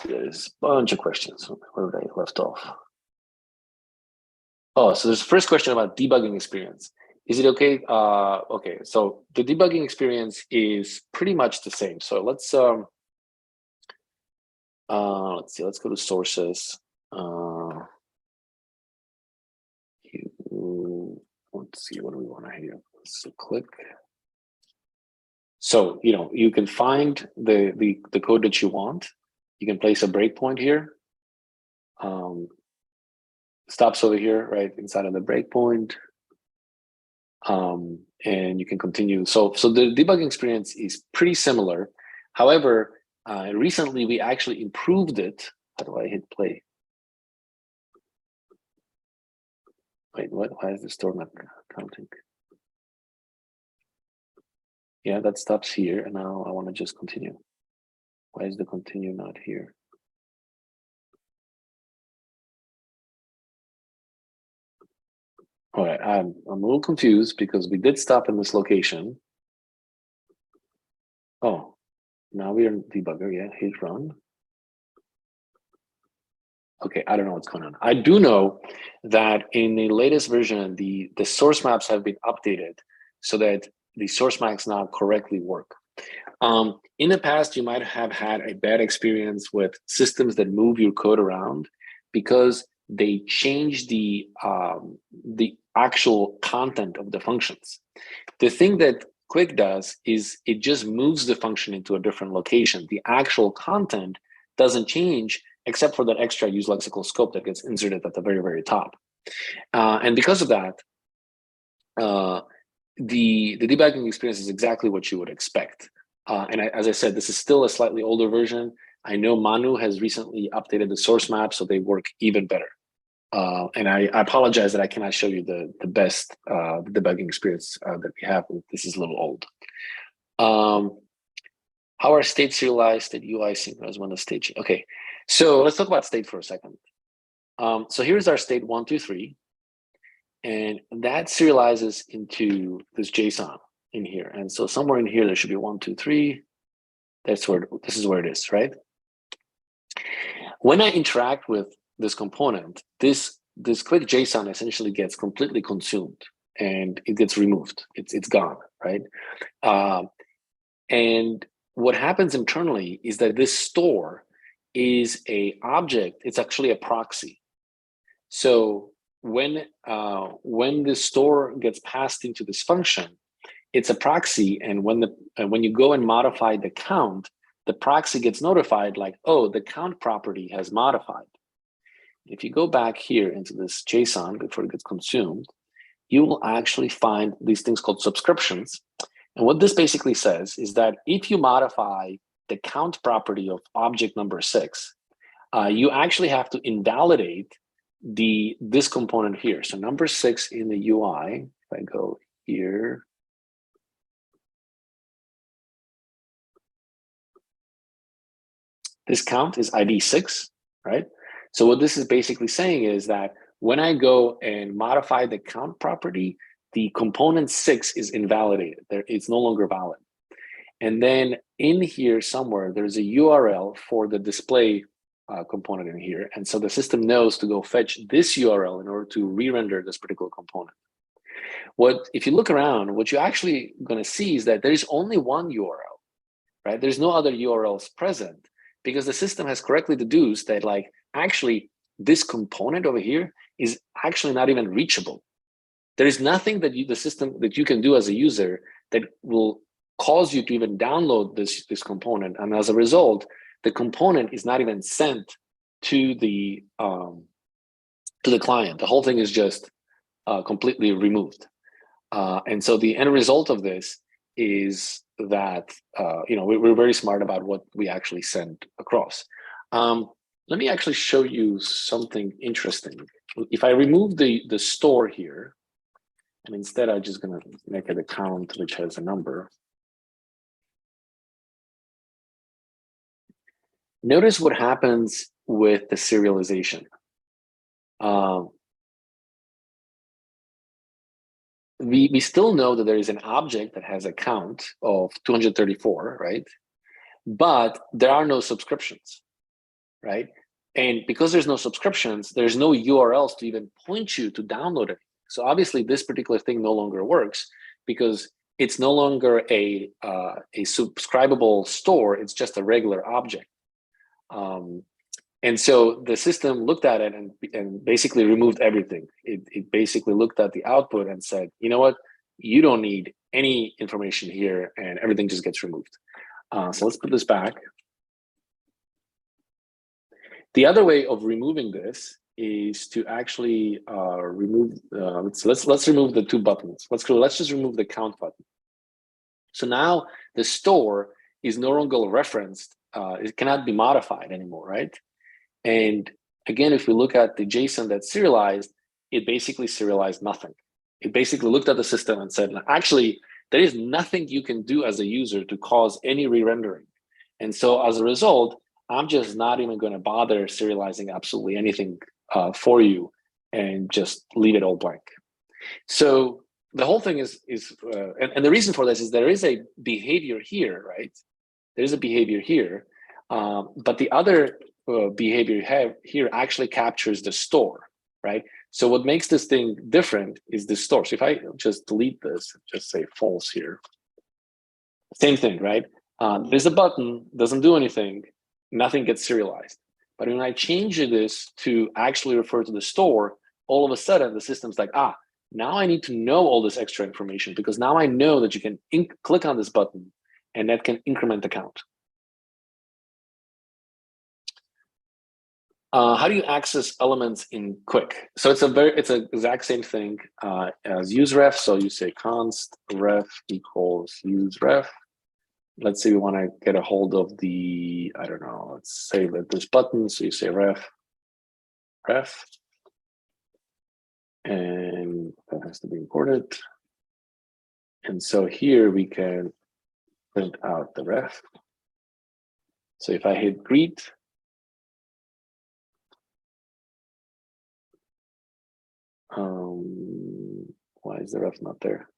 see, there's a bunch of questions. Where did I left off? Oh, so there's the first question about debugging experience. Is it okay? Okay, so the debugging experience is pretty much the same. So let's see, let's go to sources. Let's see, what do we want to hear? So click. So, you know, you can find the code that you want. You can place a breakpoint here. Stops over here, right inside of the breakpoint. And you can continue. So the debugging experience is pretty similar. However, recently we actually improved it. How do I hit play? Wait, what? Why is the store not counting? Yeah, that stops here, and now I want to just continue. Why is the continue not here? All right, I'm a little confused because we did stop in this location. Oh, now we're in debugger. Yeah, hit run. Okay, I don't know what's going on. I do know that in the latest version, the source maps have been updated so that the source maps now correctly work. In the past, you might have had a bad experience with systems that move your code around because they change the actual content of the functions. The thing that Qwik does is it just moves the function into a different location. The actual content doesn't change except for that extra use lexical scope that gets inserted at the very, very top. And because of that, the debugging experience is exactly what you would expect. And as I said, this is still a slightly older version. I know Manu has recently updated the source map, so they work even better. And I apologize that I cannot show you the best debugging experience that we have. This is a little old. How are states serialized, state UI synchronized when the state change? Okay, so let's talk about state for a second. So here's our state 1, 2, 3. And that serializes into this JSON in here. And so somewhere in here, there should be 1, 2, 3. That's where, this is where it is, right? When I interact with this component, this Qwik JSON essentially gets completely consumed and it gets removed. It's gone, right? And what happens internally is that this store is a object. It's actually a proxy. So when the store gets passed into this function, it's a proxy, and when you go and modify the count, the proxy gets notified like, oh, the count property has modified. If you go back here into this JSON before it gets consumed, you will actually find these things called subscriptions. And what this basically says is that if you modify the count property of object number 6, you actually have to invalidate this component here. So number 6 in the UI, if I go here, this count is ID 6, right? So what this is basically saying is that when I go and modify the count property, the component 6 is invalidated. It's no longer valid. And then in here somewhere, there's a URL for the display component in here. And so the system knows to go fetch this URL in order to re-render this particular component. If you look around, what you're actually going to see is that there is only one URL, right? There's no other URLs present because the system has correctly deduced that, like, actually this component over here is actually not even reachable. There is nothing that the system that you can do as a user that will cause you to even download this component, and as a result, the component is not even sent to the client. The whole thing is just completely removed. And so the end result of this is that we're very smart about what we actually send across. Let me actually show you something interesting. If I remove the store here, and instead I'm just going to make an account which has a number. Notice what happens with the serialization. We still know that there is an object that has a count of 234, right? But there are no subscriptions, right? And because there's no subscriptions, there's no URLs to even point you to download it. So obviously this particular thing no longer works because it's no longer a subscribable store, it's just a regular object. And so the system looked at it and basically removed everything. It basically looked at the output and said, you know what, you don't need any information here, and everything just gets removed. So let's put this back. The other way of removing this is to actually remove, let's remove the two buttons. Let's just remove the count button. So now the store is no longer referenced. It cannot be modified anymore, right? And again, if we look at the JSON that's serialized, it basically serialized nothing. It basically looked at the system and said, actually, there is nothing you can do as a user to cause any re-rendering. And so as a result, I'm just not even going to bother serializing absolutely anything for you and just leave it all blank. So the whole thing is and the reason for this is there is a behavior here, right? There is a behavior here, but the other behavior you have here actually captures the store, right? So what makes this thing different is the store. So if I just delete this, just say false here, same thing, right? There's a button, doesn't do anything, nothing gets serialized. But when I change this to actually refer to the store, all of a sudden the system's like, now I need to know all this extra information because now I know that you can click on this button and that can increment the count. How do you access elements in Qwik? So it's an exact same thing as useRef. So you say const ref equals useRef. Let's say we want to get a hold of the, I don't know, let's say that this button. So you say ref, and that has to be imported. And so here we can print out the ref. So if I hit greet, why is the ref not there?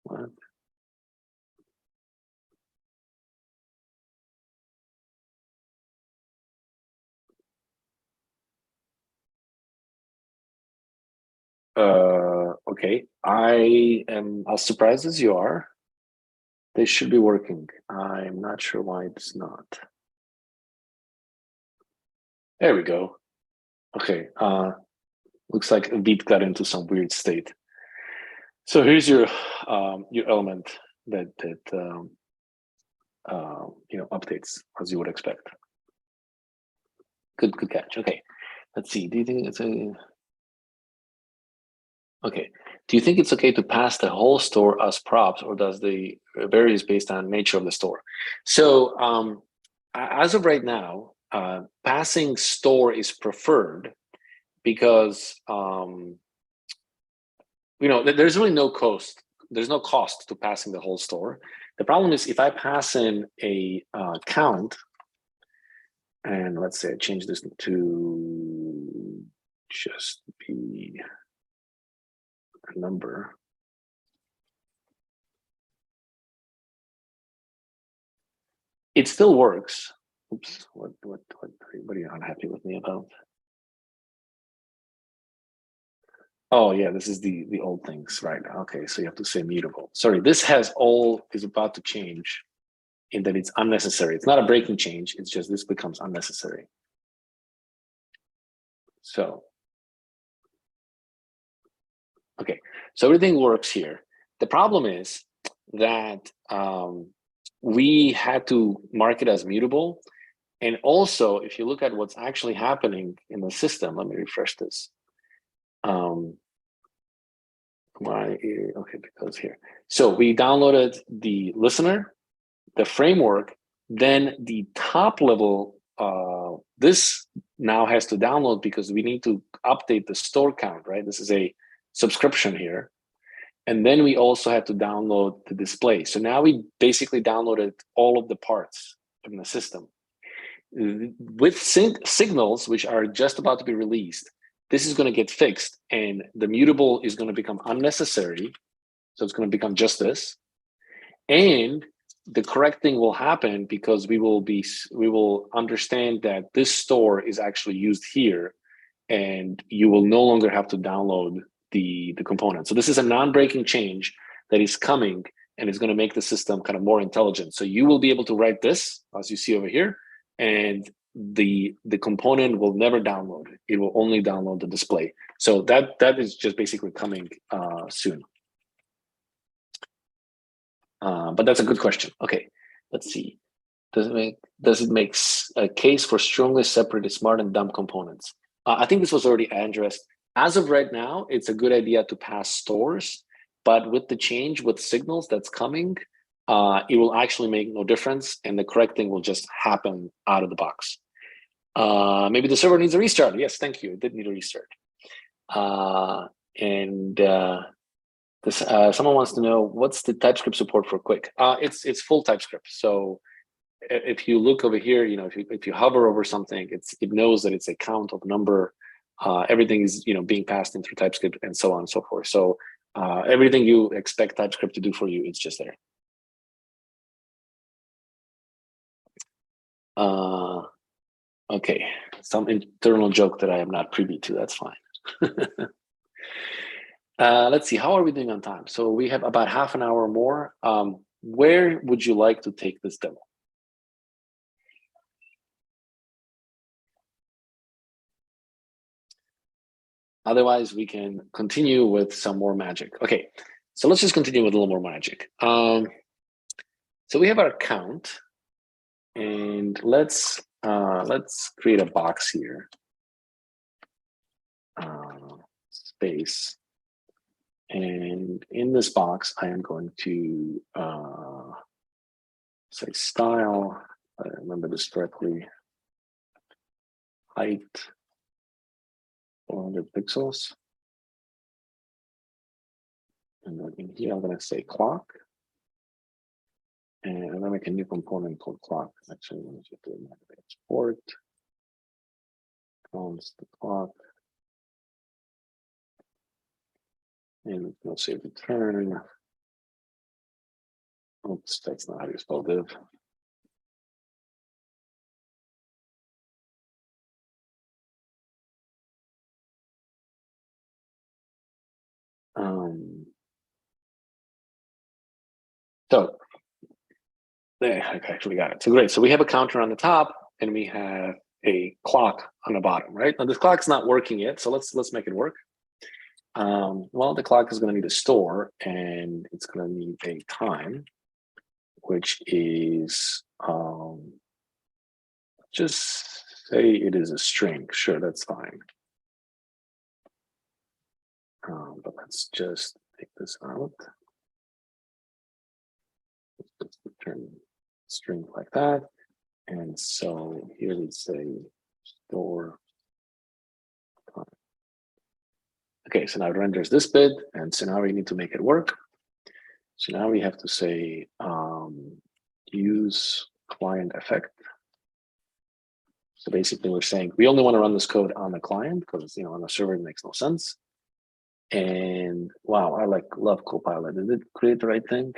What? Okay, I am as surprised as you are. They should be working. I'm not sure why it's not. There we go. Okay, looks like a beat got into some weird state. So here's your element that updates as you would expect. Good catch. Okay, let's see. Do you think it's a okay? Do you think it's okay to pass the whole store as props, or does the varies based on nature of the store? So as of right now, passing store is preferred because there's really no cost. There's no cost to passing the whole store. The problem is if I pass in a count, and let's say I change this to just be a number. It still works. Oops, what are you unhappy with me about? Oh yeah, this is the old things, right? Okay, so you have to say mutable. Sorry, this is about to change in that it's unnecessary. It's not a breaking change, it's just this becomes unnecessary. So, okay, so everything works here. The problem is that we had to mark it as mutable. And also, if you look at what's actually happening in the system, let me refresh this. Okay, because here. So we downloaded the listener, the framework, then the top level, this now has to download because we need to update the store count, right? This is a subscription here. And then we also had to download the display. So now we basically downloaded all of the parts in the system. With signals, which are just about to be released, this is going to get fixed and the mutable is going to become unnecessary. So it's going to become just this. And the correct thing will happen because we will understand that this store is actually used here and you will no longer have to download the component. So this is a non-breaking change that is coming and is going to make the system kind of more intelligent. So you will be able to write this, as you see over here, and the component will never download. It will only download the display. So that is just basically coming soon. But that's a good question. Okay, let's see. Does it make a case for strongly separated smart and dumb components? I think this was already addressed. As of right now, it's a good idea to pass stores, but with the change with signals that's coming, it will actually make no difference, and the correct thing will just happen out of the box. Maybe the server needs a restart. Yes, thank you. It did need a restart. Someone wants to know what's the TypeScript support for Qwik. It's full TypeScript. So if you look over here, if you hover over something, it knows that it's a count of number. Everything is being passed in through TypeScript and so on and so forth. So everything you expect TypeScript to do for you, it's just there. Okay, some internal joke that I am not privy to. That's fine. Let's see, how are we doing on time? So we have about half an hour more. Where would you like to take this demo? Otherwise, we can continue with some more magic. Okay, so let's just continue with a little more magic. So we have our count, and let's create a box here. Space. And in this box, I am going to say style, I remember this correctly, height, 400 pixels. And then in here, I'm going to say clock. And I'm going to make a new component called clock. Actually, I'm going to do export, const the clock. And we'll say return. Oops, that's not how you spell div. So there, I actually got it. So great. So we have a counter on the top, and we have a clock on the bottom, right? Now this clock's not working yet, so let's make it work. Well, the clock is going to need a store, and it's going to need a time, which is just say it is a string. Sure, that's fine. But let's just take this out. Let's return string like that. And so here we say store time. Okay, so now it renders this bit, and so now we need to make it work. So now we have to say use client effect. So basically we're saying we only want to run this code on the client because on the server it makes no sense. And wow, I love Copilot. Did it create the right thing?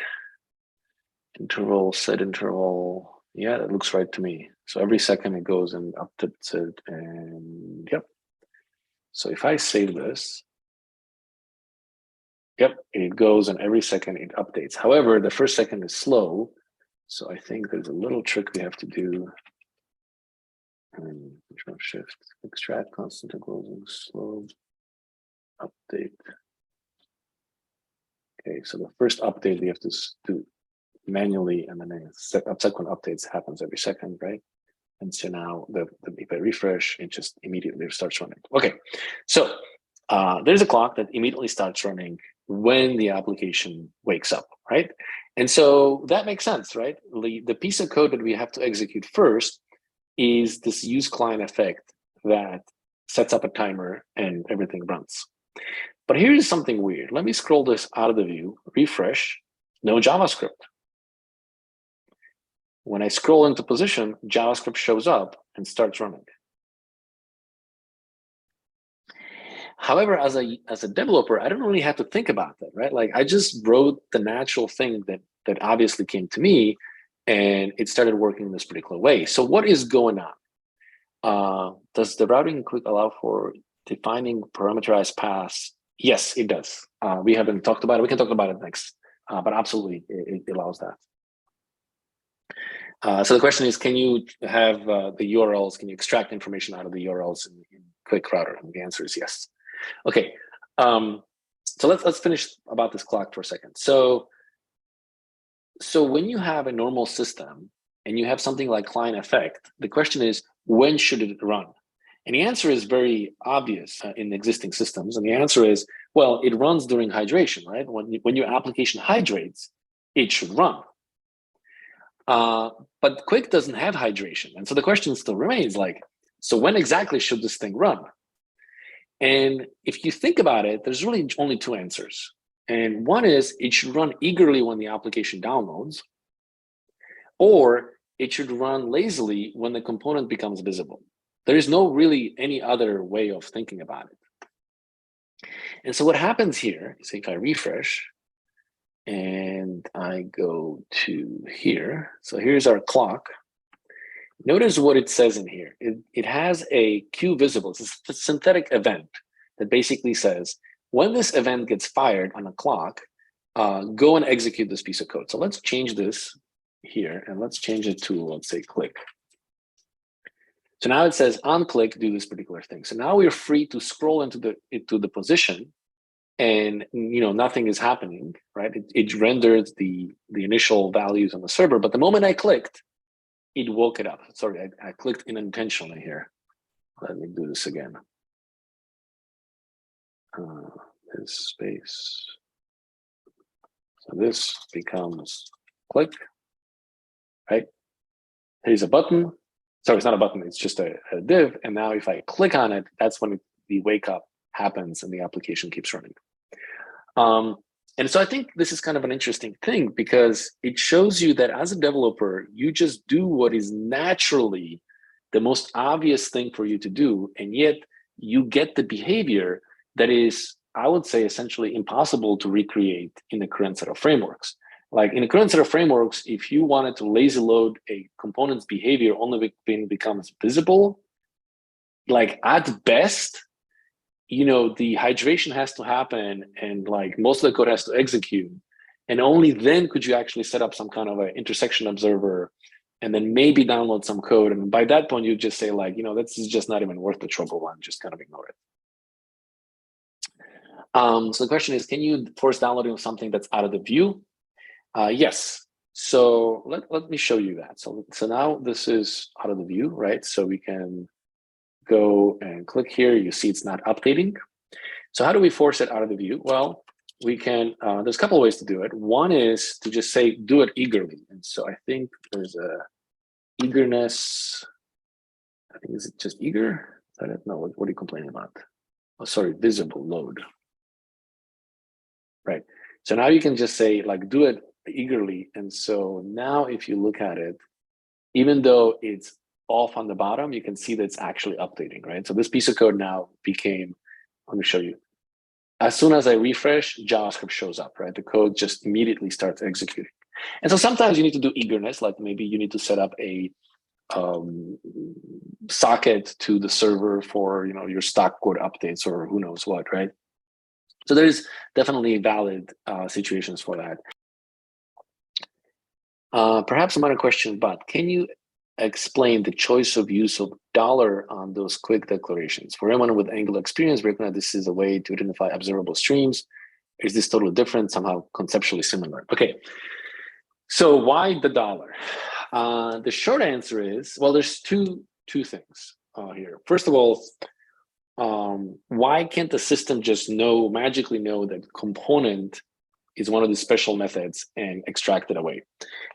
Interval, set interval. Yeah, that looks right to me. So every second it goes and updates it, and yep. So if I save this, Yep, it goes and every second it updates. However, the first second is slow. So I think there's a little trick we have to do. Control Shift, extract, constant closing, slow, update. Okay, so the first update we have to do manually, and then the subsequent updates happens every second, right? And so now if I refresh, it just immediately starts running. Okay, so there's a clock that immediately starts running when the application wakes up, right? And so that makes sense, right? The piece of code that we have to execute first is this use client effect that sets up a timer and everything runs. But here's something weird. Let me scroll this out of the view, refresh, no JavaScript. When I scroll into position, JavaScript shows up and starts running. However, as a developer, I don't really have to think about that, right? Like I just wrote the natural thing that obviously came to me, and it started working in this particular way. So what is going on? Does the routing in Qwik allow for defining parameterized paths? Yes, it does. We haven't talked about it. We can talk about it next, but absolutely, it allows that. So the question is, can you have the URLs? Can you extract information out of the URLs in Qwik Router? And the answer is yes. Okay, so let's finish about this clock for a second. So when you have a normal system and you have something like client effect, the question is, when should it run? And the answer is very obvious in existing systems. And the answer is, well, it runs during hydration, right? When your application hydrates, it should run. But Qwik doesn't have hydration. And so the question still remains, like, so when exactly should this thing run? And if you think about it, there's really only two answers. And one is it should run eagerly when the application downloads, or it should run lazily when the component becomes visible. There is no really any other way of thinking about it. And so what happens here is if I refresh and I go to here, so here's our clock. Notice what it says in here. It has a Q visible. It's a synthetic event that basically says, when this event gets fired on a clock, go and execute this piece of code. So let's change this here and let's change it to, let's say, click. So now it says on click, do this particular thing. So now we're free to scroll into the position, and nothing is happening, right? It rendered the initial values on the server, but the moment I clicked, it woke it up. Sorry, I clicked unintentionally here. Let me do this again. This space. So this becomes click, right? Here's a button. Sorry, it's not a button, it's just a div. And now if I click on it, that's when the wake up happens and the application keeps running. And so I think this is kind of an interesting thing because it shows you that as a developer, you just do what is naturally the most obvious thing for you to do. And yet you get the behavior that is, I would say, essentially impossible to recreate in the current set of frameworks. Like in the current set of frameworks, if you wanted to lazy load a component's behavior only when it becomes visible, like at best, the hydration has to happen and like most of the code has to execute. And only then could you actually set up some kind of an intersection observer and then maybe download some code. And by that point, you just say like, this is just not even worth the trouble and just kind of ignore it. So the question is, can you force downloading of something that's out of the view? Yes. So let me show you that. So now this is out of the view, right? So we can go and click here. You see it's not updating. So how do we force it out of the view? Well, we can, there's a couple of ways to do it. One is to just say, do it eagerly. And so I think there's a eagerness. I think, is it just eager? I don't know. What are you complaining about? Oh, sorry, visible load. Right. So now you can just say like, do it eagerly. And so now if you look at it, even though it's off on the bottom, you can see that it's actually updating, right? So this piece of code now became, let me show you. As soon as I refresh, JavaScript shows up, right? The code just immediately starts executing. And so sometimes you need to do eagerness, like maybe you need to set up a socket to the server for your stock code updates or who knows what, right? So there's definitely valid situations for that. Perhaps another question, but can you explain the choice of use of dollar on those Qwik declarations? For anyone with Angular experience, recognize this is a way to identify observable streams. Is this totally different, somehow conceptually similar? Okay, so why the dollar? The short answer is, well, there's two things here. First of all, why can't the system just magically know that component is one of the special methods and extract it away?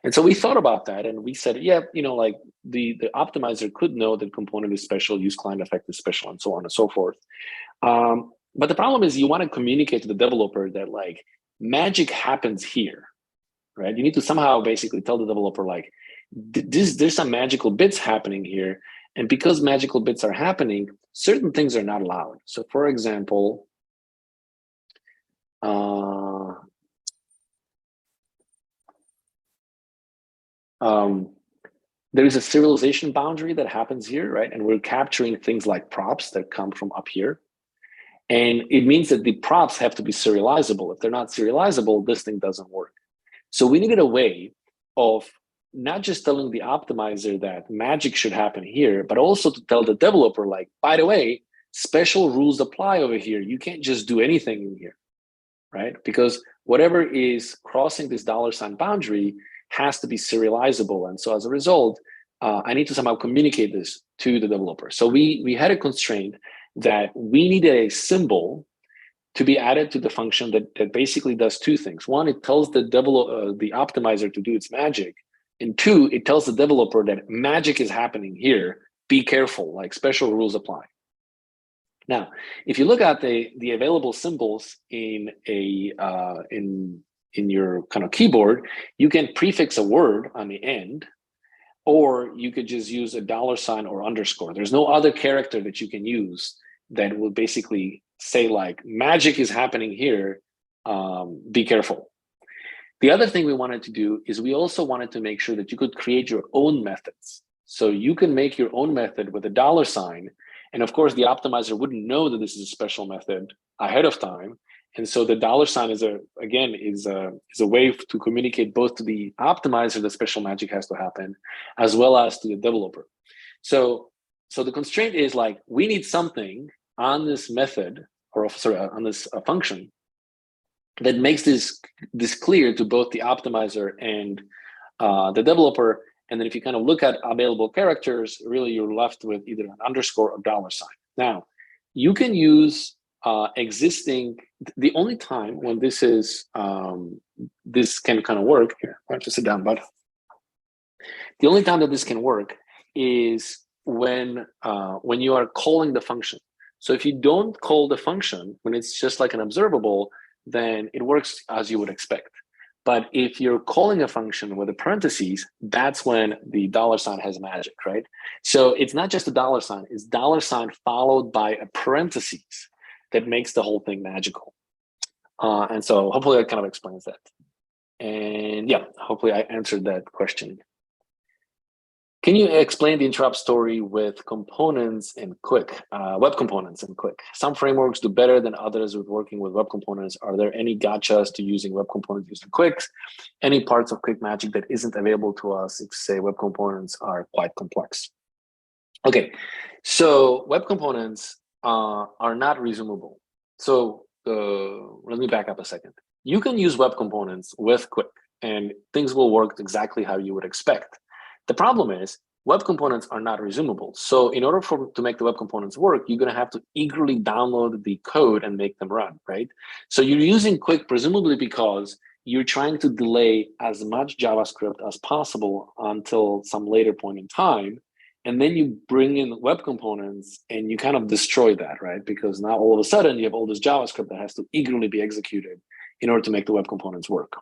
And so we thought about that and we said, yeah, like the optimizer could know that component is special, use client effect is special, and so on and so forth. But the problem is you want to communicate to the developer that like magic happens here, right? You need to somehow basically tell the developer like, there's some magical bits happening here. And because magical bits are happening, certain things are not allowed. So for example, there is a serialization boundary that happens here, right? And we're capturing things like props that come from up here. And it means that the props have to be serializable. If they're not serializable, this thing doesn't work. So we needed a way of not just telling the optimizer that magic should happen here, but also to tell the developer, like, by the way, special rules apply over here. You can't just do anything in here, right? Because whatever is crossing this $ boundary has to be serializable. And so as a result, I need to somehow communicate this to the developer. So we had a constraint that we needed a symbol to be added to the function that basically does two things. One, it tells the optimizer to do its magic. And two, it tells the developer that magic is happening here. Be careful, like special rules apply. Now, if you look at the available symbols in your kind of keyboard, you can prefix a word on the end, or you could just use a $ or underscore. There's no other character that you can use that will basically say like magic is happening here, be careful. The other thing we wanted to do is we also wanted to make sure that you could create your own methods. So you can make your own method with a $. And of course, the optimizer wouldn't know that this is a special method ahead of time. And so the $ is a way to communicate both to the optimizer that special magic has to happen, as well as to the developer. So the constraint is like, we need something on this method, or sorry, on this function that makes this clear to both the optimizer and the developer. And then if you kind of look at available characters, really you're left with either an underscore or $. Now, you can use the only time when this can kind of work, here, why don't you sit down, bud? The only time that this can work is when you are calling the function. So if you don't call the function, when it's just like an observable, then it works as you would expect. But if you're calling a function with a parentheses, that's when the $ has magic, right? So it's not just a $, it's $ followed by a parentheses that makes the whole thing magical. And so hopefully that kind of explains that. And yeah, hopefully I answered that question. Can you explain the interrupt story with components in Qwik, web components in Qwik? Some frameworks do better than others with working with web components. Are there any gotchas to using web components using Qwik? Any parts of Qwik magic that isn't available to us if, say, web components are quite complex? Okay, so web components are not resumable. So let me back up a second. You can use web components with Qwik, and things will work exactly how you would expect. The problem is web components are not resumable. So in order to make the web components work, you're going to have to eagerly download the code and make them run, right? So you're using Qwik presumably because you're trying to delay as much JavaScript as possible until some later point in time. And then you bring in web components and you kind of destroy that, right? Because now all of a sudden you have all this JavaScript that has to eagerly be executed in order to make the web components work.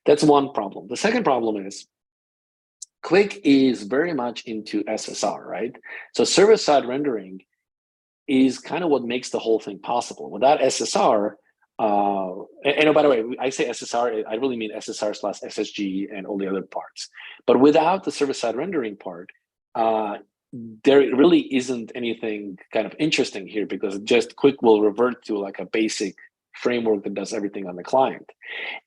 That's one problem. The second problem is Qwik is very much into SSR, right? So server-side rendering is kind of what makes the whole thing possible. Without SSR, and by the way, I say SSR, I really mean SSR/SSG and all the other parts. But without the server-side rendering part, there really isn't anything kind of interesting here because just Qwik will revert to like a basic framework that does everything on the client.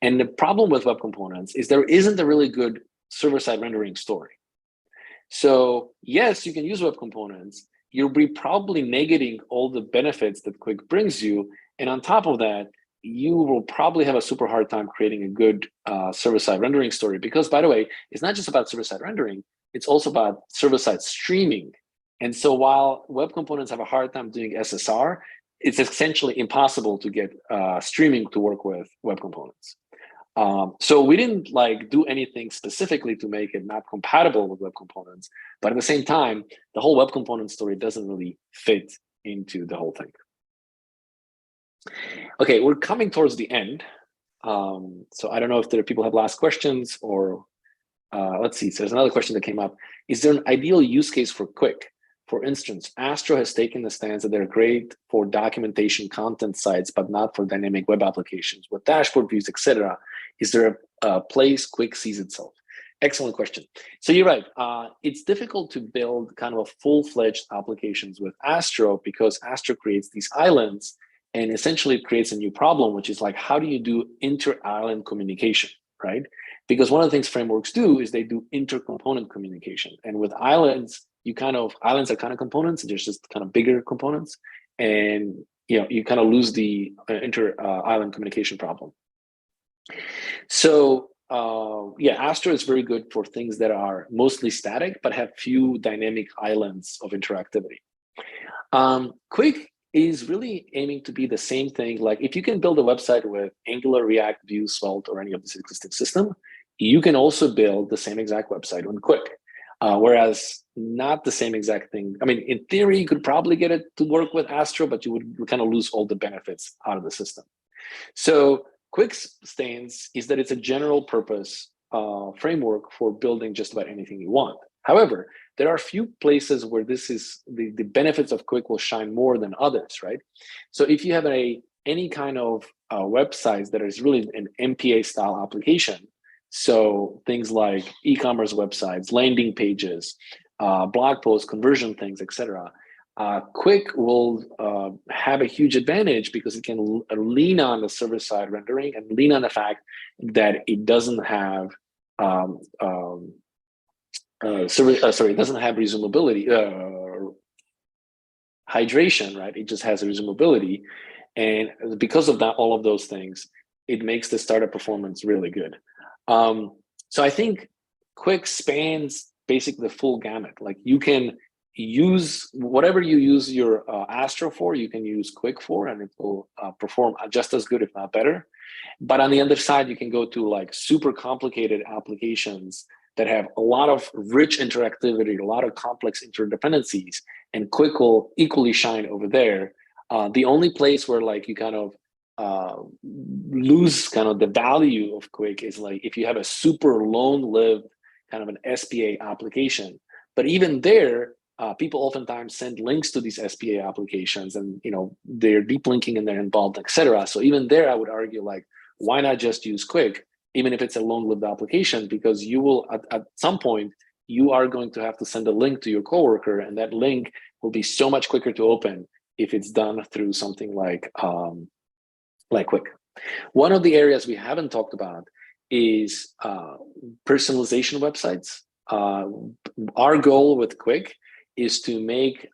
And the problem with web components is there isn't a really good server-side rendering story. So yes, you can use web components. You'll be probably negating all the benefits that Qwik brings you. And on top of that, you will probably have a super hard time creating a good server-side rendering story. Because, by the way, it's not just about server-side rendering, it's also about server-side streaming. And so while web components have a hard time doing SSR, it's essentially impossible to get streaming to work with web components. So we didn't like do anything specifically to make it not compatible with web components, but at the same time, the whole web component story doesn't really fit into the whole thing. Okay, we're coming towards the end. So I don't know if there are people who have last questions or let's see. So there's another question that came up. Is there an ideal use case for Qwik? For instance, Astro has taken the stance that they're great for documentation content sites, but not for dynamic web applications with dashboard views, etc. Is there a place Qwik sees itself? Excellent question. So you're right. It's difficult to build kind of a full-fledged applications with Astro because Astro creates these islands and essentially it creates a new problem, which is like, how do you do inter-island communication, right? Because one of the things frameworks do is they do inter-component communication. And with islands, islands are kind of components, and there's just kind of bigger components. And you kind of lose the inter-island communication problem. So yeah, Astro is very good for things that are mostly static, but have few dynamic islands of interactivity. Qwik is really aiming to be the same thing. Like if you can build a website with Angular, React, Vue, Svelte, or any of this existing system, you can also build the same exact website on Qwik. Whereas not the same exact thing. I mean, in theory, you could probably get it to work with Astro, but you would kind of lose all the benefits out of the system. So Qwik's stance is that it's a general purpose framework for building just about anything you want. However, there are a few places where this is the benefits of Qwik will shine more than others, right? So if you have any kind of websites that is really an MPA style application, so things like e-commerce websites, landing pages, blog posts, conversion things, etc. Qwik will have a huge advantage because it can lean on the server-side rendering and lean on the fact that it doesn't have it doesn't have resumability, hydration, right? It just has a resumability, and because of that, all of those things, it makes the startup performance really good. So I think Qwik spans basically the full gamut. Like you can use whatever you use your Astro for, you can use Qwik for, and it will perform just as good, if not better. But on the other side, you can go to like super complicated applications that have a lot of rich interactivity, a lot of complex interdependencies, and Qwik will equally shine over there. The only place where like you kind of lose kind of the value of Qwik is like if you have a super long-lived kind of an SPA application. But even there, people oftentimes send links to these SPA applications, and they're deep linking and they're involved, etc. So even there, I would argue like, why not just use Qwik, even if it's a long-lived application? Because you will at some point you are going to have to send a link to your coworker, and that link will be so much quicker to open if it's done through something like Qwik. One of the areas we haven't talked about is personalization websites. Our goal with Qwik is to make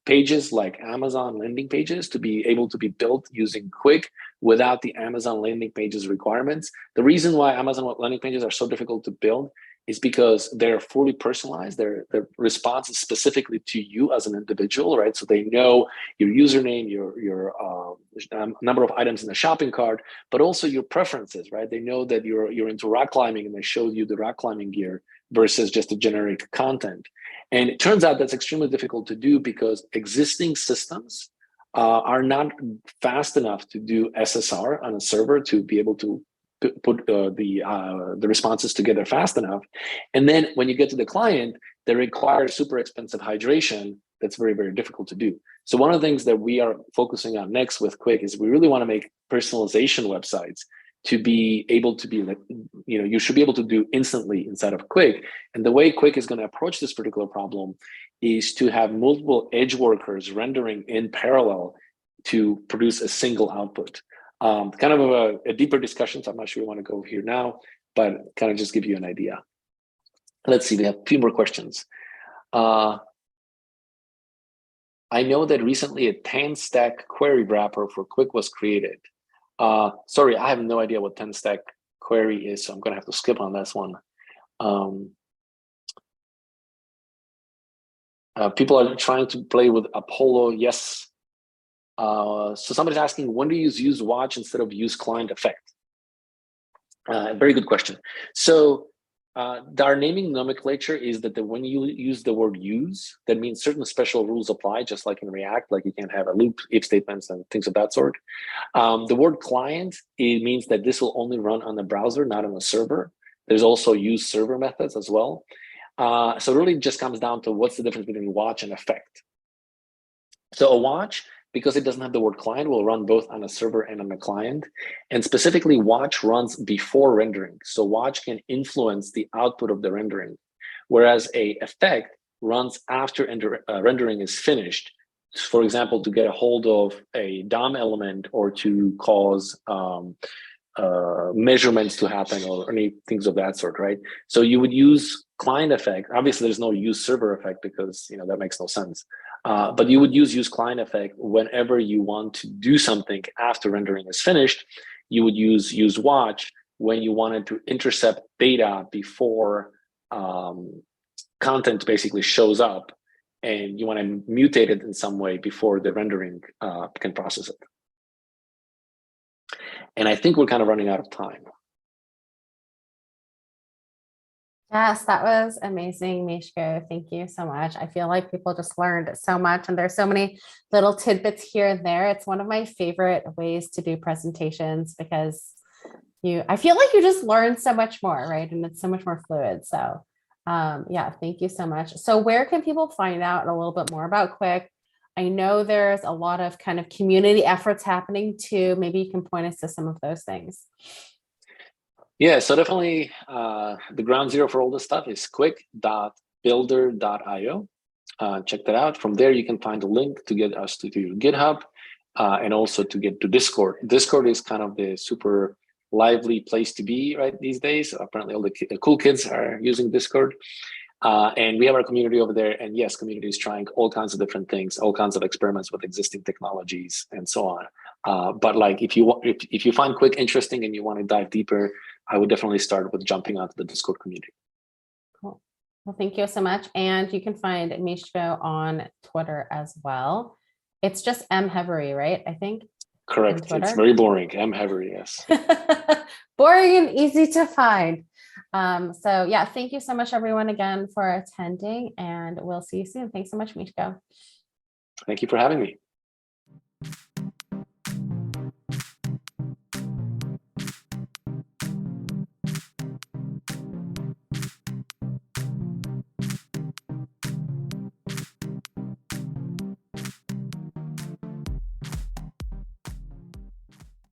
pages like Amazon landing pages to be able to be built using Qwik without the Amazon landing pages requirements. The reason why Amazon landing pages are so difficult to build is because they're fully personalized. Their response is specifically to you as an individual, right? So they know your username, your number of items in the shopping cart, but also your preferences, right? They know that you're into rock climbing, and they show you the rock climbing gear versus just a generic content. And it turns out that's extremely difficult to do because existing systems are not fast enough to do SSR on a server to be able to put the responses together fast enough. And then when you get to the client, they require super expensive hydration that's very, very difficult to do. So one of the things that we are focusing on next with Qwik is we really want to make personalization websites to be able to be like, you should be able to do instantly inside of Qwik. And the way Qwik is going to approach this particular problem is to have multiple edge workers rendering in parallel to produce a single output. Kind of a deeper discussion, so I'm not sure we want to go here now, but kind of just give you an idea. Let's see, we have a few more questions. I know that recently a 10-stack query wrapper for Qwik was created. Sorry, I have no idea what 10-stack query is, so I'm going to have to skip on this one. People are trying to play with Apollo. Yes. So somebody's asking, when do you use watch instead of use client effect? Very good question. So our naming nomenclature is that when you use the word use, that means certain special rules apply, just like in React, like you can't have a loop, if statements, and things of that sort. The word client, it means that this will only run on the browser, not on the server. There's also use server methods as well. So really just comes down to what's the difference between watch and effect. So a watch, because it doesn't have the word client, will run both on a server and on a client. And specifically, watch runs before rendering. So watch can influence the output of the rendering, whereas a effect runs after rendering is finished. For example, to get a hold of a DOM element or to cause measurements to happen or any things of that sort, right? So you would use client effect. Obviously, there's no use server effect because that makes no sense. But you would use client effect whenever you want to do something after rendering is finished. You would use watch when you wanted to intercept data before content basically shows up, and you want to mutate it in some way before the rendering can process it. And I think we're kind of running out of time. Yes, that was amazing, Miško. Thank you so much. I feel like people just learned so much, and there's so many little tidbits here and there. It's one of my favorite ways to do presentations because I feel like you just learn so much more, right? And it's so much more fluid. So yeah, thank you so much. So where can people find out a little bit more about Qwik? I know there's a lot of kind of community efforts happening too. Maybe you can point us to some of those things. Yeah, so definitely the ground zero for all this stuff is qwik.builder.io. Check that out. From there, you can find a link to get us to your GitHub and also to get to Discord. Discord is kind of the super lively place to be right these days. Apparently, all the cool kids are using Discord. And we have our community over there. And yes, community is trying all kinds of different things, all kinds of experiments with existing technologies and so on. But like if you find Qwik interesting and you want to dive deeper, I would definitely start with jumping onto the Discord community. Cool. Well, thank you so much. And you can find Miško on Twitter as well. It's just M Hevery, right? I think. Correct. It's very boring. M Hevery, yes. Boring and easy to find. So yeah, thank you so much, everyone, again for attending, and we'll see you soon. Thanks so much, Miško. Thank you for having me.